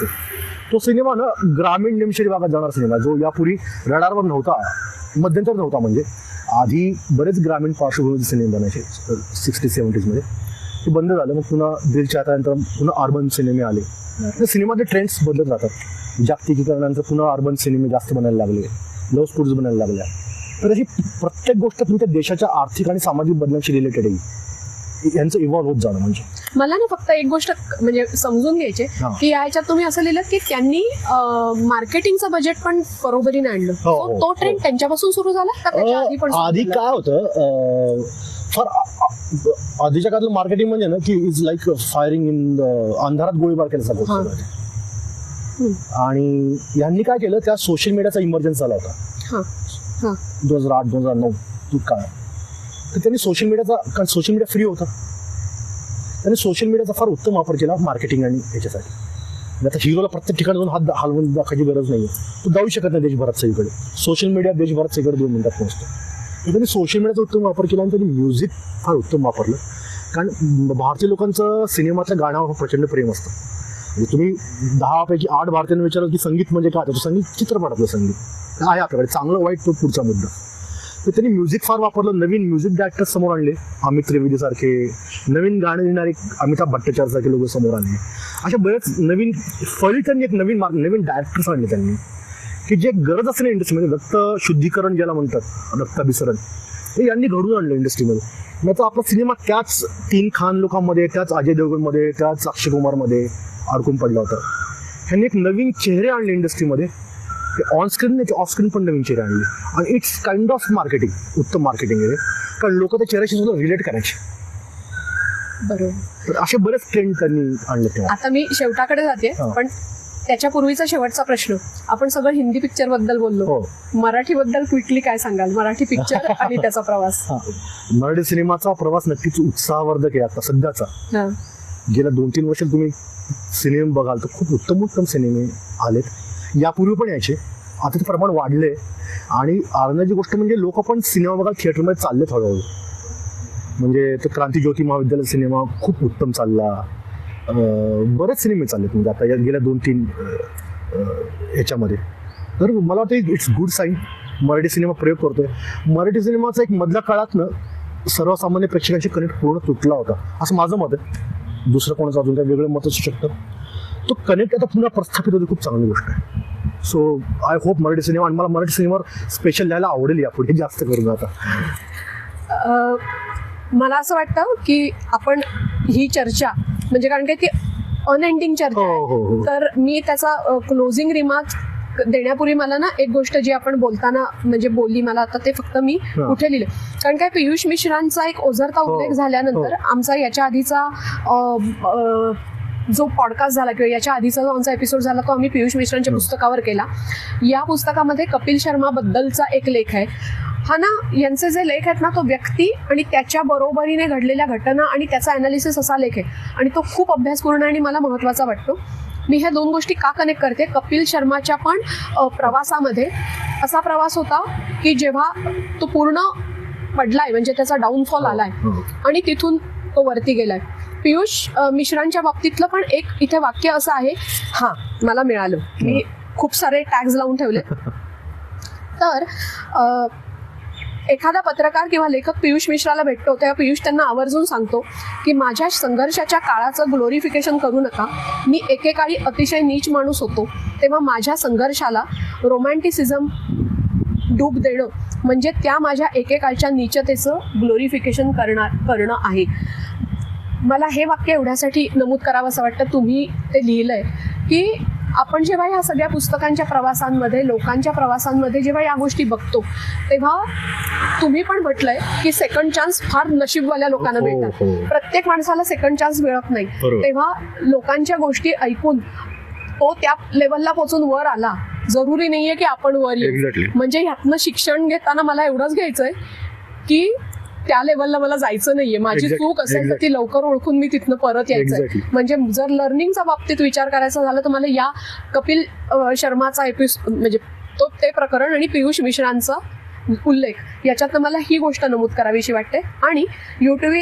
तो सिनेमा ना ग्रामीण निमशेरी भागात जाणारा सिनेमा, जो यापूर्वी रडारवर नव्हता, मध्यंतर नव्हता. म्हणजे आधी बरेच ग्रामीण पार्श्वभूमीचे सिनेमे बनायचे 60-70s मध्ये, ते बंद झालं. मग पुन्हा दिल चाहतानंतर पुन्हा अर्बन सिनेमे आले. तर सिनेमाचे ट्रेंड्स बदलत राहतात. जागतिकीकरणानंतर पुन्हा अर्बन सिनेमे जास्त बनायला लागले, लव्ह स्टोरीज बनायला लागल्या. तर अशी प्रत्येक गोष्ट तुमच्या देशाच्या आर्थिक आणि सामाजिक बदलांशी रिलेटेड आहे, यांचं इव्हॉल्व्ह होत जाणं. म्हणजे मला ना फक्त एक गोष्ट म्हणजे समजून घ्यायची की याच्यात तुम्ही असं लिहिलं की त्यांनी मार्केटिंगचं बजेट पण बरोबरीने आणलं. हो. तो ट्रेंड त्यांच्यापासून सुरू झाला का त्याच्या आधी पण? आधी काय होतं, फार आधीच्या काळातलं मार्केटिंग म्हणजे ना की इज लाईक फायरिंग इन अंधारात गोळीबार केल्याचा गोष्ट. आणि यांनी काय केलं, त्या सोशल मीडियाचा इमर्जन्स आला होता 2008-2009 काळ. तर त्यांनी सोशल मीडियाचा, कारण सोशल मीडिया फ्री होता, त्यांनी सोशल मीडियाचा फार उत्तम वापर केला मार्केटिंग आणि ह्याच्यासाठी. आता हिरोला प्रत्येक ठिकाणी जाऊन हात हलवून दाखवायची गरज नाही आहे, तो जाऊ शकत नाही देशभरात सगळीकडे. सोशल मीडिया देशभरात सगळीकडे 2 मिनिटात पोहोचतो. तर त्यांनी सोशल मीडियाचा उत्तम वापर केला आणि त्यांनी म्युझिक फार उत्तम वापरलं. कारण भारतीय लोकांचं सिनेमातल्या गाण्यावर प्रचंड प्रेम असतं. म्हणजे तुम्ही 10पैकी 8 भारतीयांना विचाराल की संगीत म्हणजे काय, तर संगीत चित्रपटातलं संगीत आहे आपल्याकडे, चांगलं वाईट तो पुढचा मुद्दा. तर त्यांनी म्युझिक फार वापरलं, नवीन म्युझिक डायरेक्टर समोर आणले, अमित त्रिवेदी सारखे, नवीन गाणे लिहिणारे अमिताभ भट्टाचार्य सारखे लोक समोर आले. अशा बरेच नवीन फळीत त्यांनी एक नवीन डायरेक्टर्स आणले त्यांनी, की जे गरज असते ना इंडस्ट्रीमध्ये, रक्त शुद्धीकरण ज्याला म्हणतात, रक्ताभिसरण, हे यांनी घडून आणलं इंडस्ट्रीमध्ये. नाही तर आपला सिनेमा त्याच 3 खान लोकांमध्ये, त्याच अजय देवगणमध्ये, त्याच अक्षय कुमारमध्ये अडकून पडला होता. ह्यांनी एक नवीन चेहरे आणले इंडस्ट्रीमध्ये, ऑन स्क्रीन नाही, ऑफ स्क्रीन पण नवीन चेहरे आणले. आणि इट्स काइंड ऑफ मार्केटिंग, उत्तम मार्केटिंग आहे, कारण लोक त्या चेहऱ्याशी सुद्धा रिलेट करायचे. बरोबर. तर असे बरेच ट्रेंड त्यांनी आणले तेव्हा. आता मी शेवटाकडे जाते, पण त्याच्या पूर्वीचा शेवटचा प्रश्न, आपण सगळं हिंदी पिक्चर बद्दल बोललो, मराठी बद्दल क्विकली काय सांगाल? मराठी पिक्चर आणि त्याचा प्रवास. मराठी सिनेमाचा प्रवास नक्कीच उत्साहवर्धक आहे आता सध्याचा. गेल्या 2-3 वर्षात तुम्ही सिनेमे बघाल तर खूप उत्तम सिनेमे आलेत. यापूर्वी पण यायचे, आता ते प्रमाण वाढले. आणि आनंदाची गोष्ट म्हणजे लोक पण सिनेमा बघायला थिएटरमध्ये चाललेत हळूहळू. म्हणजे तर क्रांतिज्योती महाविद्यालय सिनेमा खूप उत्तम चालला, बरेच सिनेमे चाललेत म्हणजे आता या गेल्या 2-3 ह्याच्यामध्ये. तर मला वाटतं it's good sign, Marathi cinema प्रयोग करतोय. मराठी सिनेमाचा एक मधल्या काळातनं सर्वसामान्य प्रेक्षकांशी कनेक्ट पूर्ण तुटला होता, असं माझं मत आहे. दुसरं कोणाचं अजून काही वेगळं मत असू शकतं. तो कनेक्ट आता पुन्हा प्रस्थापित होते, खूप चांगली गोष्ट आहे. So I hope Marathi cinema, आणि मला मराठी सिनेमावर स्पेशल लिहायला आवडेल यापुढे जास्त करून. आता मला असं वाटतं की आपण ही चर्चा, म्हणजे कारण काय ती अनएंडिंग चर्चा आहे, तर मी त्याचा क्लोजिंग रिमार्क देण्यापूर्वी मला ना एक गोष्ट जी आपण बोलताना म्हणजे बोलली, मला आता ते फक्त मी कुठे लिहिले, कारण काय पियुष मिश्रांचा एक ओझरता उल्लेख झाल्यानंतर आमचा याच्या आधीचा जो पॉडकास्ट झाला किंवा याच्या आधीचा जो आमचा एपिसोड झाला तो आम्ही पियुष मिश्रांच्या पुस्तकावर केला. या पुस्तकामध्ये कपिल शर्मा बद्दलचा एक लेख आहे. हा ना, यांचे जे लेख आहेत ना, तो व्यक्ती आणि त्याच्या बरोबरीने घडलेल्या घटना आणि त्याचा अनालिसिस असा लेख आहे, आणि तो खूप अभ्यासपूर्ण आणि मला महत्त्वाचा वाटतो. मी ह्या 2 गोष्टी का कनेक्ट करते, कपिल शर्माच्या पण प्रवासामध्ये असा प्रवास होता की जेव्हा तो पूर्ण पडलाय, म्हणजे त्याचा डाऊनफॉल आलाय आणि तिथून तो वरती गेलाय. पियुष मिश्रांच्या बाबतीतलं पण एक इथे वाक्य असं आहे, हा मला मिळालं, मी खूप सारे टॅग्स लावून ठेवले. तर एखादा पत्रकार किंवा लेखक पियुष मिश्राला भेटतो तेव्हा पियुष त्यांना आवर्जून सांगतो की माझ्या संघर्षाच्या काळाचं ग्लोरिफिकेशन करू नका. मी एकेकाळी अतिशय नीच माणूस होतो, तेव्हा माझ्या संघर्षाला रोमॅन्टिसिझम डूब देणं म्हणजे त्या माझ्या एकेकाळच्या नीचतेचं ग्लोरिफिकेशन करणं आहे. मला हे वाक्य एवढ्यासाठी नमूद करावं असं वाटतं, तुम्ही ते लिहिलंय की आपण जेव्हा ह्या सगळ्या पुस्तकांच्या प्रवासांमध्ये, लोकांच्या प्रवासांमध्ये जेव्हा या गोष्टी बघतो तेव्हा तुम्ही पण म्हटलंय की सेकंड चान्स फार नशीबवाल्या लोकांना मिळतात. प्रत्येक माणसाला सेकंड चान्स मिळत नाही. तेव्हा लोकांच्या गोष्टी ऐकून तो त्या लेवलला पोहोचून वर आला, जरुरी नाहीये की आपण वर येऊ. म्हणजे ह्यातनं शिक्षण घेताना मला एवढंच घ्यायचंय की त्या लेवलला मला जायचं नाहीये. माझी चूक असेल तर ती लवकर ओळखून मी तिथनं परत यायचंय. म्हणजे जर लर्निंगच्या बाबतीत विचार करायचा झाला तर मला या कपिल शर्माचा एपिसोड म्हणजे ते प्रकरण आणि पियुष मिश्रांचा उल्लेख याच्यातनं मला ही गोष्ट नमूद करावीशी वाटते. आणि युट्यूब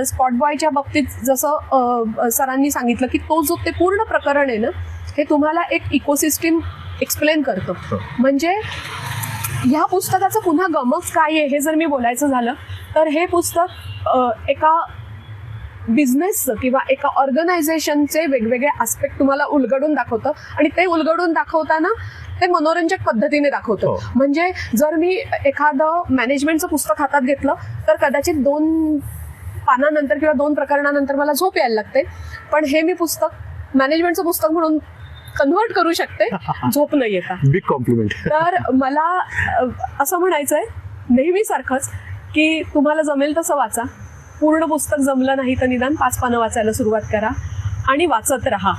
स्पॉट बॉयच्या बाबतीत जसं सरांनी सांगितलं की ते पूर्ण प्रकरण आहे ना, हे तुम्हाला एक इकोसिस्टीम एक्सप्लेन करतं. म्हणजे ह्या पुस्तकाचं पुन्हा गमक काय आहे हे जर मी बोलायचं झालं तर हे पुस्तक एका बिझनेसचं किंवा एका ऑर्गनायझेशनचे वेगवेगळे आस्पेक्ट तुम्हाला उलगडून दाखवतं. आणि ते उलगडून दाखवताना ते मनोरंजक पद्धतीने दाखवतं. म्हणजे जर मी एखादं मॅनेजमेंटचं पुस्तक हातात घेतलं तर कदाचित 2 पानानंतर किंवा 2 प्रकरणानंतर मला झोप यायला लागते, पण हे मी पुस्तक मॅनेजमेंटचं पुस्तक म्हणून कन्व्हर्ट करू शकते झोप न येता. Big compliment. तर मला असं म्हणायचंय नेहमीसारखंच की तुम्हाला जमेल तसं वाचा. पूर्ण पुस्तक जमलं नाही तर निदान 5 पानं वाचायला सुरुवात करा आणि वाचत राहा.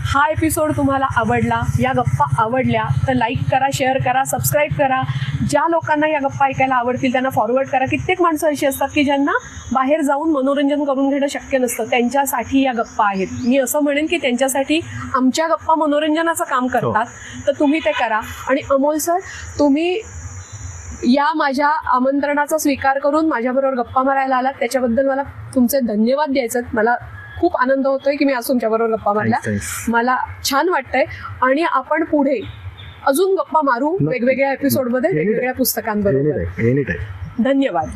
हा एपिसोड तुम्हाला आवडला, या गप्पा आवडल्या तर लाईक करा, शेअर करा, सबस्क्राईब करा. ज्या लोकांना या गप्पा ऐकायला आवडतील त्यांना फॉरवर्ड करा. कित्येक माणसं अशी असतात की ज्यांना बाहेर जाऊन मनोरंजन करून घेणं शक्य नसतं, त्यांच्यासाठी या गप्पा आहेत. मी असं म्हणेन की त्यांच्यासाठी आमच्या गप्पा मनोरंजनाचं काम करतात, तर तुम्ही ते करा. आणि अमोल सर, तुम्ही या माझ्या आमंत्रणाचा स्वीकार करून माझ्याबरोबर गप्पा मारायला आलात त्याच्याबद्दल मला तुमचे धन्यवाद द्यायचे. मला खूप आनंद होतोय की मी आज तुमच्याबरोबर गप्पा मारल्या. मला छान वाटतंय आणि आपण पुढे अजून गप्पा मारू वेगवेगळ्या एपिसोडमध्ये वेगवेगळ्या पुस्तकांबरोबर. धन्यवाद.